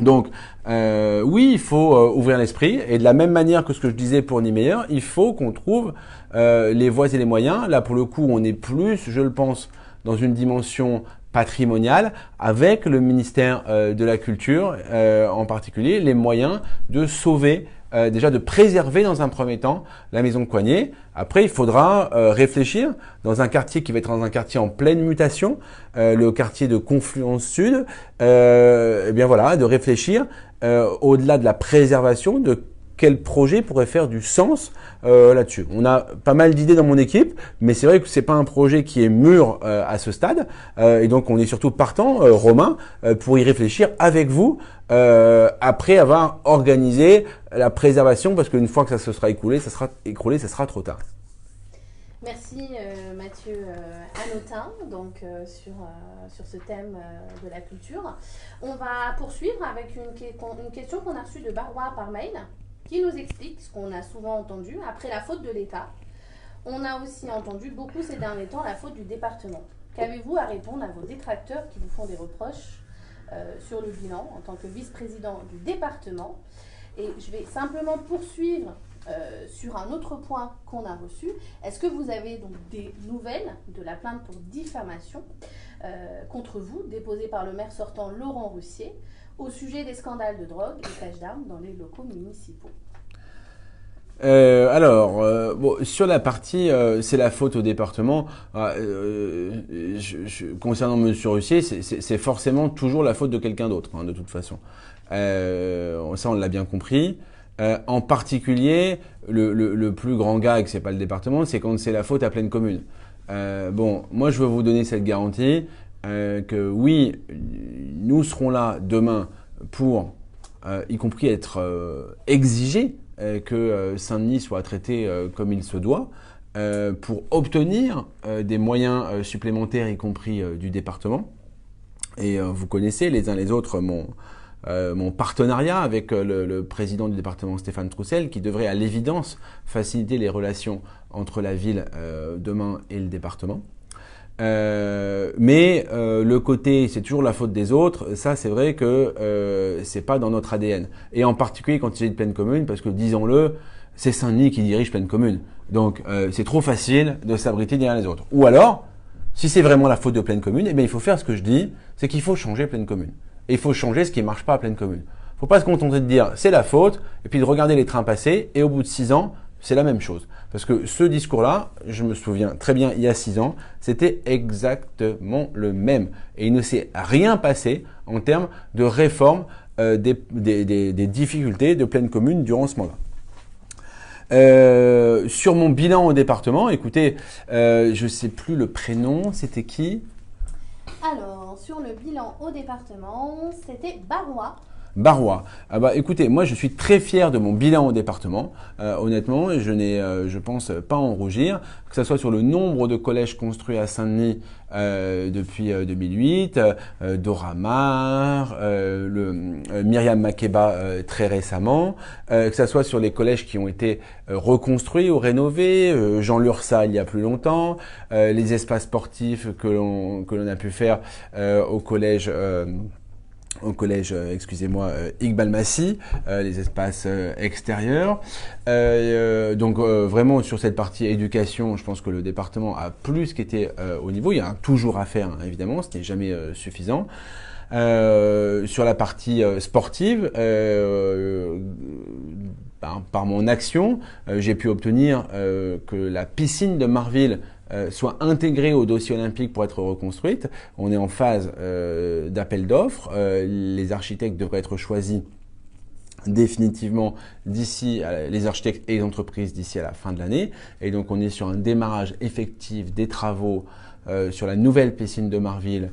Donc, oui, il faut ouvrir l'esprit. Et de la même manière que ce que je disais pour Niemeyer, il faut qu'on trouve les voies et les moyens. Là, pour le coup, on est plus, je le pense, dans une dimension patrimoniale, avec le ministère de la Culture, en particulier, les moyens de sauver déjà de préserver dans un premier temps la maison Coignet. Après, il faudra réfléchir dans un quartier qui va être dans un quartier en pleine mutation, le quartier de Confluence Sud, et bien voilà, de réfléchir au-delà de la préservation de quel projet pourrait faire du sens là-dessus. On a pas mal d'idées dans mon équipe, mais c'est vrai que c'est pas un projet qui est mûr à ce stade, et donc on est surtout partant, Romain, pour y réfléchir avec vous après avoir organisé la préservation, parce qu'une fois que ça se sera écoulé, ça sera trop tard. Merci Mathieu Hanotin donc, sur ce thème de la culture. On va poursuivre avec une question qu'on a reçue de Barbara par mail, qui nous explique ce qu'on a souvent entendu. Après la faute de l'État, on a aussi entendu beaucoup ces derniers temps la faute du département. Qu'avez-vous à répondre à vos détracteurs qui vous font des reproches sur le bilan en tant que vice-président du département? Et je vais simplement poursuivre sur un autre point qu'on a reçu. Est-ce que vous avez donc des nouvelles de la plainte pour diffamation contre vous, déposée par le maire sortant Laurent Russier, au sujet des scandales de drogue et cache d'armes dans les locaux municipaux? Bon, sur la partie, c'est la faute au département. Concernant Monsieur Russier, c'est forcément toujours la faute de quelqu'un d'autre, hein, de toute façon. Ça, on l'a bien compris. En particulier, le plus grand gag, c'est pas le département, c'est quand c'est la faute à pleine commune. Bon, moi, je veux vous donner cette garantie que oui, nous serons là demain pour, y compris être exigés que Saint-Denis soit traité comme il se doit, pour obtenir des moyens supplémentaires, y compris du département. Et vous connaissez les uns les autres mon partenariat avec le président du département Stéphane Troussel, qui devrait à l'évidence faciliter les relations entre la ville demain et le département. Mais le côté c'est toujours la faute des autres, ça c'est vrai que c'est pas dans notre ADN. Et en particulier quand il s'agit de pleine commune, parce que disons-le, c'est Saint-Denis qui dirige pleine commune. Donc, c'est trop facile de s'abriter derrière les autres. Ou alors, si c'est vraiment la faute de pleine commune, eh bien, il faut faire ce que je dis, c'est qu'il faut changer pleine commune. Et il faut changer ce qui ne marche pas à pleine commune. Il ne faut pas se contenter de dire c'est la faute, et puis de regarder les trains passer, et au bout de 6 ans, c'est la même chose. Parce que ce discours-là, je me souviens très bien, il y a 6 ans, c'était exactement le même. Et il ne s'est rien passé en termes de réforme des difficultés de pleine commune durant ce mandat. Sur mon bilan au département, écoutez, je ne sais plus le prénom, c'était qui? Alors, sur le bilan au département, c'était Barrois. Barrois. Ah bah, écoutez, moi je suis très fier de mon bilan au département. Honnêtement, je n'ai, je pense, pas à en rougir. Que ce soit sur le nombre de collèges construits à Saint-Denis depuis 2008, Doramar, Myriam Makeba très récemment, que ce soit sur les collèges qui ont été reconstruits ou rénovés, Jean Lursa il y a plus longtemps, les espaces sportifs que l'on a pu faire au collège excusez-moi, Iqbal Massi, les espaces extérieurs. Donc vraiment sur cette partie éducation, je pense que le département a plus qu'été au niveau. Il y a toujours à faire, hein, évidemment, ce n'est jamais suffisant. Sur la partie sportive, par mon action, j'ai pu obtenir que la piscine de Marville soit intégrée au dossier olympique pour être reconstruite. On est en phase d'appel d'offres. Les architectes devraient être choisis définitivement d'ici, les architectes et les entreprises d'ici à la fin de l'année. Et donc on est sur un démarrage effectif des travaux sur la nouvelle piscine de Marville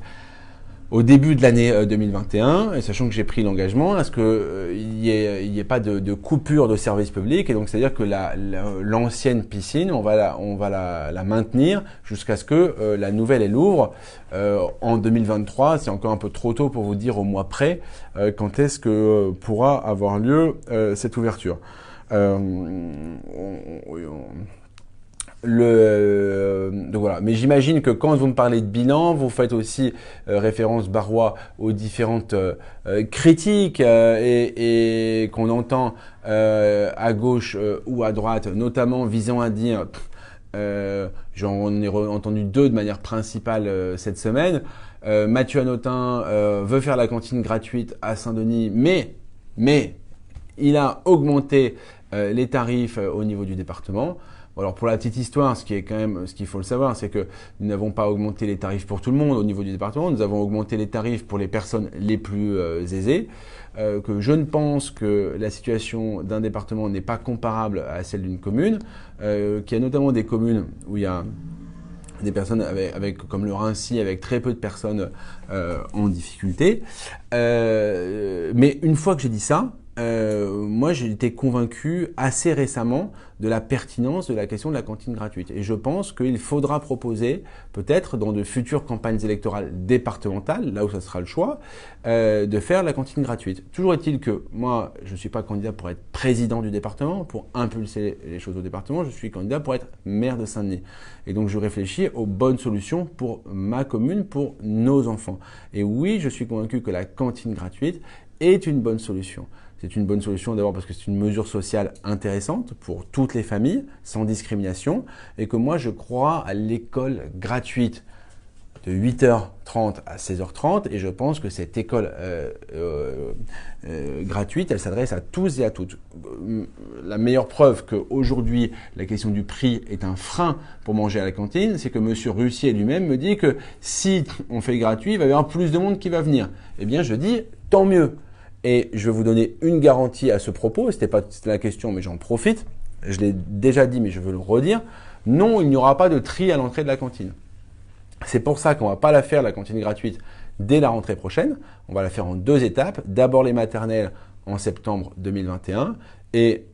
au début de l'année 2021, et sachant que j'ai pris l'engagement à ce qu'il n'y ait pas de coupure de service public, et donc c'est-à-dire que l'ancienne piscine, on va la maintenir jusqu'à ce que la nouvelle elle ouvre en 2023. C'est encore un peu trop tôt pour vous dire au mois près quand est-ce que pourra avoir lieu cette ouverture. Donc voilà. Mais j'imagine que quand vous me parlez de bilan, vous faites aussi référence, Barrois, aux différentes critiques et qu'on entend à gauche ou à droite, notamment visant à dire, j'en ai entendu deux de manière principale cette semaine, Mathieu Hanotin veut faire la cantine gratuite à Saint-Denis, mais il a augmenté les tarifs au niveau du département. Alors pour la petite histoire, ce qu'il faut le savoir, c'est que nous n'avons pas augmenté les tarifs pour tout le monde au niveau du département. Nous avons augmenté les tarifs pour les personnes les plus aisées. Que je ne pense que la situation d'un département n'est pas comparable à celle d'une commune. Qu'il y a notamment des communes où il y a des personnes comme le Raincy, avec très peu de personnes en difficulté. Mais une fois que j'ai dit ça, moi j'ai été convaincu assez récemment de la pertinence de la question de la cantine gratuite. Et je pense qu'il faudra proposer, peut-être dans de futures campagnes électorales départementales, là où ça sera le choix, de faire la cantine gratuite. Toujours est-il que moi, je ne suis pas candidat pour être président du département, pour impulser les choses au département, je suis candidat pour être maire de Saint-Denis. Et donc je réfléchis aux bonnes solutions pour ma commune, pour nos enfants. Et oui, je suis convaincu que la cantine gratuite est une bonne solution. C'est une bonne solution d'abord parce que c'est une mesure sociale intéressante pour toutes les familles, sans discrimination, et que moi je crois à l'école gratuite de 8h30 à 16h30, et je pense que cette école gratuite, elle s'adresse à tous et à toutes. La meilleure preuve qu'aujourd'hui la question du prix est un frein pour manger à la cantine, c'est que M. Russier lui-même me dit que si on fait gratuit, il va y avoir plus de monde qui va venir. Eh bien je dis tant mieux. Et je vais vous donner une garantie à ce propos, c'était la question, mais j'en profite. Je l'ai déjà dit, mais je veux le redire. Non, il n'y aura pas de tri à l'entrée de la cantine. C'est pour ça qu'on ne va pas la faire, la cantine gratuite, dès la rentrée prochaine. On va la faire en 2 étapes. D'abord les maternelles en septembre 2021 et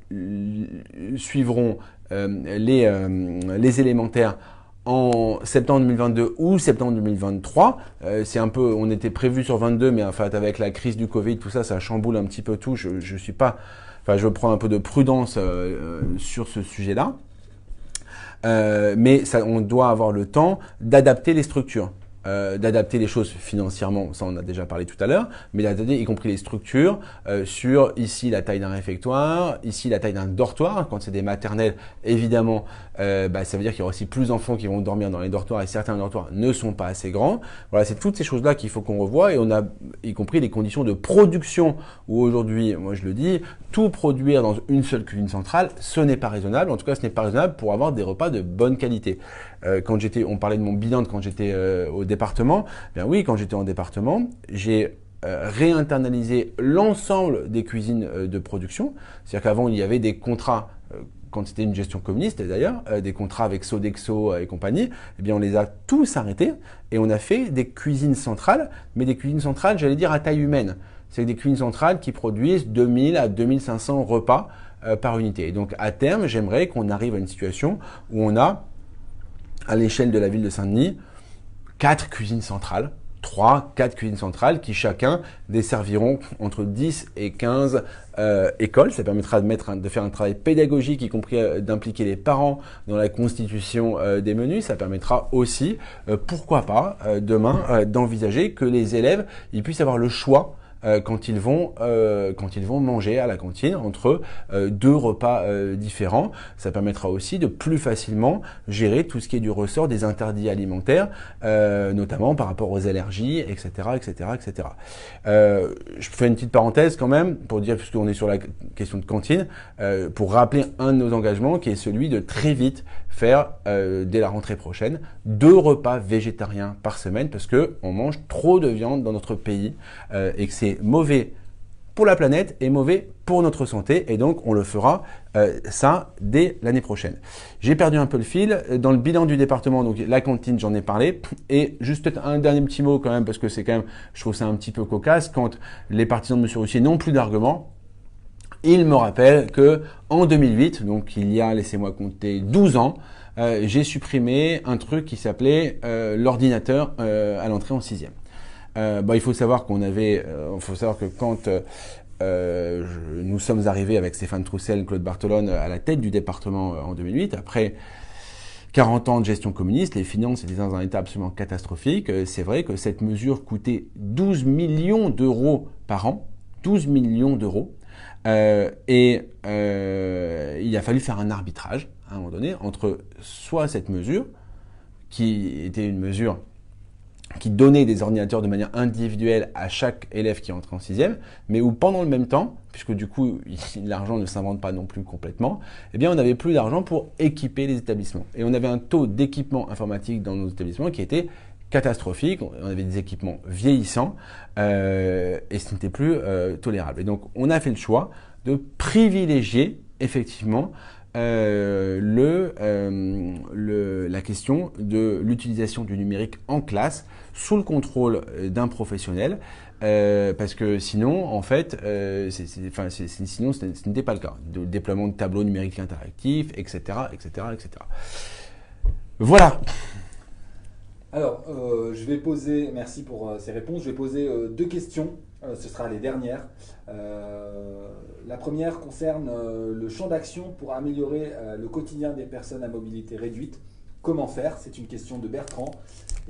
suivront les élémentaires en septembre 2022 ou septembre 2023. C'est un peu, on était prévu sur 22, mais en fait avec la crise du Covid, tout ça, ça chamboule un petit peu tout. Je suis pas, enfin, je prends un peu de prudence sur ce sujet-là. Mais ça, on doit avoir le temps d'adapter les structures. d'adapter les choses financièrement, ça on a déjà parlé tout à l'heure, mais d'adapter y compris les structures sur ici la taille d'un réfectoire, ici la taille d'un dortoir. Quand c'est des maternelles, évidemment, ça veut dire qu'il y aura aussi plus d'enfants qui vont dormir dans les dortoirs et certains dortoirs ne sont pas assez grands. Voilà, c'est toutes ces choses-là qu'il faut qu'on revoie et on a y compris les conditions de production où aujourd'hui, moi je le dis, tout produire dans une seule cuisine centrale, ce n'est pas raisonnable. En tout cas, ce n'est pas raisonnable pour avoir des repas de bonne qualité. On parlait de mon bilan quand j'étais au département. Bien oui, quand j'étais en département, j'ai réinternalisé l'ensemble des cuisines de production. C'est-à-dire qu'avant, il y avait des contrats, quand c'était une gestion communiste d'ailleurs, des contrats avec Sodexo et compagnie. Eh bien, on les a tous arrêtés et on a fait des cuisines centrales, mais des cuisines centrales, j'allais dire, à taille humaine. C'est des cuisines centrales qui produisent 2000 à 2500 repas par unité. Et donc, à terme, j'aimerais qu'on arrive à une situation où on a, à l'échelle de la ville de Saint-Denis, 4 cuisines centrales, 4 cuisines centrales qui chacun desserviront entre 10 et 15 écoles. Ça permettra de faire un travail pédagogique, y compris d'impliquer les parents dans la constitution des menus. Ça permettra aussi, pourquoi pas, demain, d'envisager que les élèves ils puissent avoir le choix quand ils vont manger à la cantine entre 2 repas différents. Ça permettra aussi de plus facilement gérer tout ce qui est du ressort des interdits alimentaires, notamment par rapport aux allergies, etc., etc., etc. Je fais une petite parenthèse quand même pour dire, puisqu'on est sur la question de cantine, pour rappeler un de nos engagements qui est celui de très vite faire, dès la rentrée prochaine, 2 repas végétariens par semaine parce que on mange trop de viande dans notre pays et que c'est mauvais pour la planète et mauvais pour notre santé. Et donc, on le fera ça dès l'année prochaine. J'ai perdu un peu le fil. Dans le bilan du département, donc la cantine, j'en ai parlé. Et juste peut-être un dernier petit mot quand même, parce que c'est quand même, je trouve ça un petit peu cocasse, quand les partisans de M. Roussier n'ont plus d'arguments. Il me rappelle que en 2008, donc il y a, laissez-moi compter, 12 ans, j'ai supprimé un truc qui s'appelait l'ordinateur à l'entrée en 6e. Il faut savoir que quand nous sommes arrivés avec Stéphane Troussel, Claude Barthelone à la tête du département en 2008, après 40 ans de gestion communiste, les finances étaient dans un état absolument catastrophique. C'est vrai que cette mesure coûtait 12 millions d'euros par an, 12 millions d'euros. Il a fallu faire un arbitrage à un moment donné entre soit cette mesure, qui était une mesure qui donnait des ordinateurs de manière individuelle à chaque élève qui entrait en 6e, mais où pendant le même temps, puisque du coup l'argent ne s'invente pas non plus complètement, eh bien on n'avait plus d'argent pour équiper les établissements. Et on avait un taux d'équipement informatique dans nos établissements qui était catastrophique, on avait des équipements vieillissants et ce n'était plus tolérable. Et donc on a fait le choix de privilégier effectivement la question de l'utilisation du numérique en classe sous le contrôle d'un professionnel parce que sinon en fait sinon ce n'était pas le cas. Le déploiement de tableaux numériques interactifs, etc., etc., etc. Voilà. Alors, je vais poser, merci pour ces réponses, je vais poser 2 questions, ce sera les dernières. La première concerne le champ d'action pour améliorer le quotidien des personnes à mobilité réduite. Comment faire? C'est une question de Bertrand.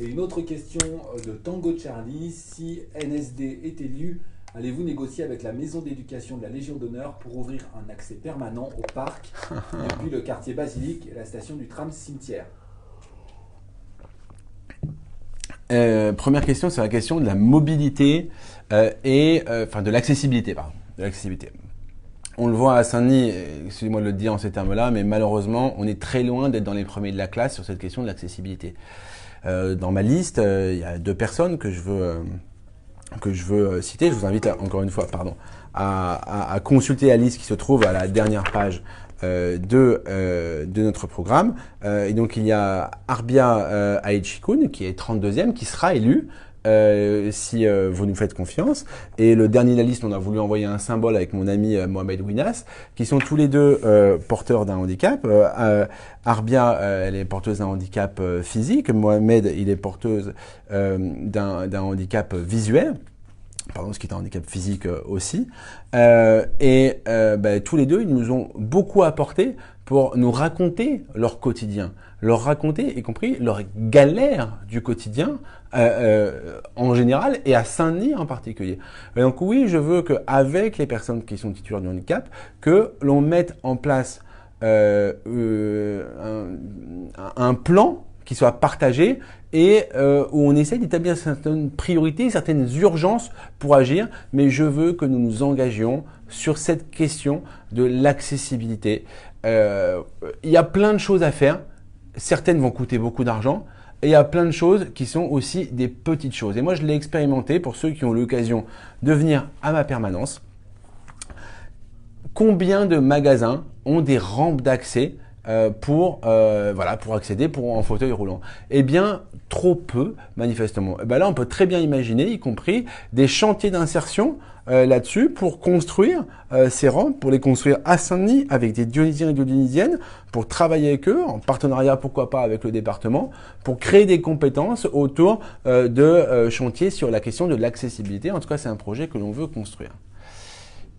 Et une autre question de Tango Charlie. Si NSD est élu, allez-vous négocier avec la maison d'éducation de la Légion d'honneur pour ouvrir un accès permanent au parc depuis le quartier Basilique et la station du tram cimetière? Première question, c'est la question de la mobilité de l'accessibilité, pardon, de l'accessibilité. On le voit à Saint-Denis, excusez-moi de le dire en ces termes-là, mais malheureusement, on est très loin d'être dans les premiers de la classe sur cette question de l'accessibilité. Dans ma liste, il y a 2 personnes que je veux citer. Je vous invite encore une fois, à consulter la liste qui se trouve à la dernière page de notre programme. Et donc il y a Arbia Aichikun qui est 32e, qui sera élu si vous nous faites confiance. Et le dernier de la liste, on a voulu envoyer un symbole avec mon ami Mohamed Winas, qui sont tous les deux porteurs d'un handicap. Arbia, elle est porteuse d'un handicap physique. Mohamed, il est porteuse d'un handicap visuel. pardon, ce qui est un handicap physique aussi. Tous les deux, ils nous ont beaucoup apporté pour nous raconter leur quotidien, leur raconter, y compris leur galère du quotidien en général et à Saint-Denis en particulier. Et donc oui, je veux qu'avec les personnes qui sont titulaires du handicap, que l'on mette en place un plan qui soit partagé et où on essaie d'établir certaines priorités, certaines urgences pour agir, mais je veux que nous nous engagions sur cette question de l'accessibilité. Il y a plein de choses à faire, certaines vont coûter beaucoup d'argent, et il y a plein de choses qui sont aussi des petites choses. Et moi, je l'ai expérimenté pour ceux qui ont l'occasion de venir à ma permanence. Combien de magasins ont des rampes d'accès pour accéder en fauteuil roulant? Eh bien, trop peu, manifestement. Et ben là, on peut très bien imaginer, y compris des chantiers d'insertion là-dessus pour construire ces rampes, pour les construire à Saint-Denis avec des Dionysiens et des Dionysiennes, pour travailler avec eux, en partenariat, pourquoi pas, avec le département, pour créer des compétences autour de chantiers sur la question de l'accessibilité. En tout cas, c'est un projet que l'on veut construire.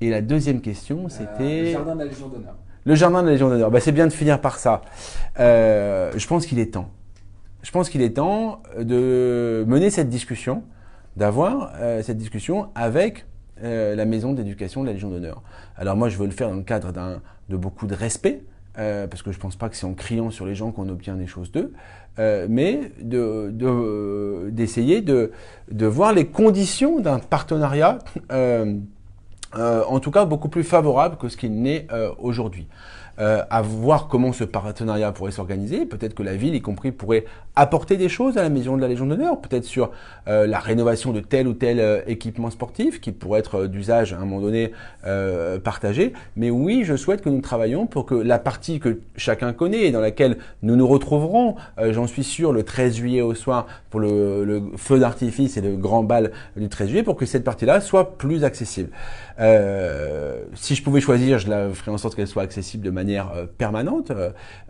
Et la deuxième question, c'était… le Jardin de la Légion d'honneur. Le Jardin de la Légion d'honneur. C'est bien de finir par ça. Je pense qu'il est temps. Je pense qu'il est temps de mener cette discussion, d'avoir cette discussion avec la maison d'éducation de la Légion d'honneur. Alors moi, je veux le faire dans le cadre de beaucoup de respect, parce que je ne pense pas que c'est en criant sur les gens qu'on obtient des choses d'eux, mais d'essayer de voir les conditions d'un partenariat en tout cas beaucoup plus favorable que ce qu'il n'est aujourd'hui. À voir comment ce partenariat pourrait s'organiser. Peut-être que la ville, y compris, pourrait apporter des choses à la maison de la Légion d'honneur, peut-être sur la rénovation de tel ou tel équipement sportif qui pourrait être d'usage à un moment donné partagé. Mais oui, je souhaite que nous travaillions pour que la partie que chacun connaît et dans laquelle nous nous retrouverons, j'en suis sûr, le 13 juillet au soir pour le feu d'artifice et le grand bal du 13 juillet, pour que cette partie-là soit plus accessible. Si je pouvais choisir, je la ferais en sorte qu'elle soit accessible de manière permanente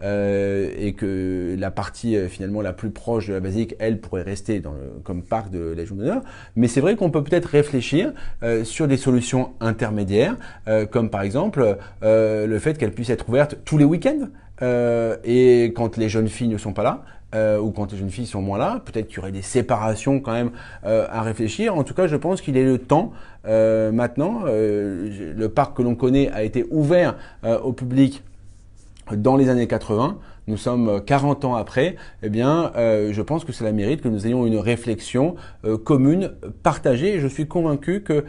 et que la partie finalement la plus proche de la basilique, elle pourrait rester comme parc de la Légion d'honneur. Mais c'est vrai qu'on peut peut-être réfléchir sur des solutions intermédiaires, comme par exemple le fait qu'elle puisse être ouverte tous les week-ends et quand les jeunes filles ne sont pas là. Ou quand les jeunes filles sont moins là, peut-être qu'il y aurait des séparations quand même à réfléchir. En tout cas, je pense qu'il est le temps maintenant. Le parc que l'on connaît a été ouvert au public dans les années 80. Nous sommes 40 ans après. Eh bien, je pense que cela mérite que nous ayons une réflexion commune, partagée. Et je suis convaincu que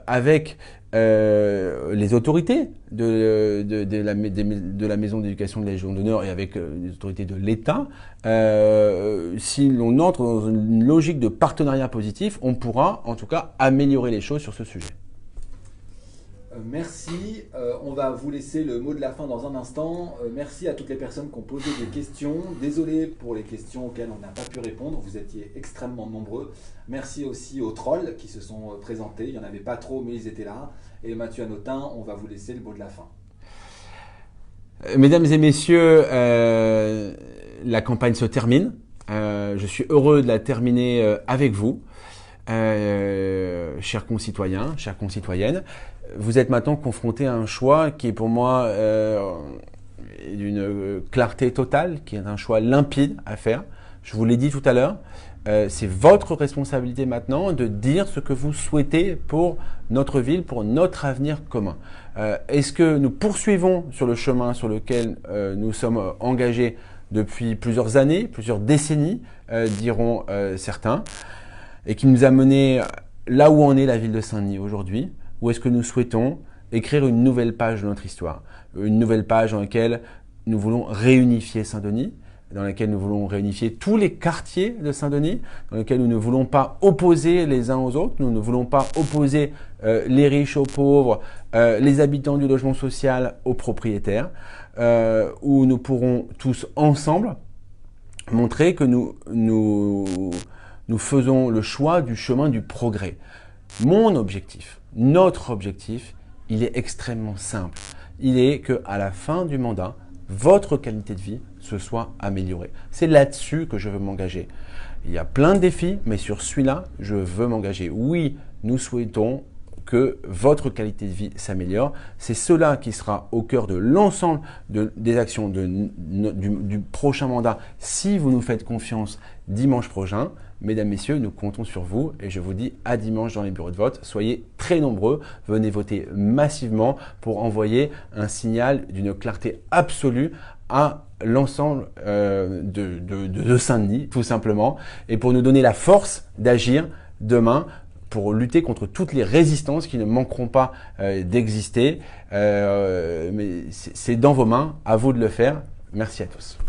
avec les autorités de la maison d'éducation de la Légion d'honneur et avec les autorités de l'État, si l'on entre dans une logique de partenariat positif, on pourra en tout cas améliorer les choses sur ce sujet. Merci, on va vous laisser le mot de la fin dans un instant. Merci à toutes les personnes qui ont posé des questions. Désolé pour les questions auxquelles on n'a pas pu répondre, vous étiez extrêmement nombreux. Merci aussi aux trolls qui se sont présentés, il n'y en avait pas trop mais ils étaient là. Et Mathieu Hanotin, on va vous laisser le mot de la fin. Mesdames et messieurs, la campagne se termine. Je suis heureux de la terminer avec vous, chers concitoyens, chères concitoyennes. Vous êtes maintenant confrontés à un choix qui est pour moi d'une clarté totale, qui est un choix limpide à faire. Je vous l'ai dit tout à l'heure, c'est votre responsabilité maintenant de dire ce que vous souhaitez pour notre ville, pour notre avenir commun. Est-ce que nous poursuivons sur le chemin sur lequel nous sommes engagés depuis plusieurs années, plusieurs décennies, diront certains, et qui nous a menés là où en est la ville de Saint-Denis aujourd'hui? Ou est-ce que nous souhaitons écrire une nouvelle page de notre histoire? Une nouvelle page dans laquelle nous voulons réunifier Saint-Denis, dans laquelle nous voulons réunifier tous les quartiers de Saint-Denis, dans laquelle nous ne voulons pas opposer les uns aux autres, nous ne voulons pas opposer les riches aux pauvres, les habitants du logement social aux propriétaires, où nous pourrons tous ensemble montrer que nous faisons le choix du chemin du progrès. Mon objectif, notre objectif, il est extrêmement simple. Il est qu'à la fin du mandat, votre qualité de vie se soit améliorée. C'est là-dessus que je veux m'engager. Il y a plein de défis, mais sur celui-là, je veux m'engager. Oui, nous souhaitons que votre qualité de vie s'améliore. C'est cela qui sera au cœur de l'ensemble des actions du prochain mandat si vous nous faites confiance dimanche prochain. Mesdames, Messieurs, nous comptons sur vous et je vous dis à dimanche dans les bureaux de vote. Soyez très nombreux, venez voter massivement pour envoyer un signal d'une clarté absolue à l'ensemble de Saint-Denis, tout simplement, et pour nous donner la force d'agir demain pour lutter contre toutes les résistances qui ne manqueront pas d'exister. Mais c'est dans vos mains, à vous de le faire. Merci à tous.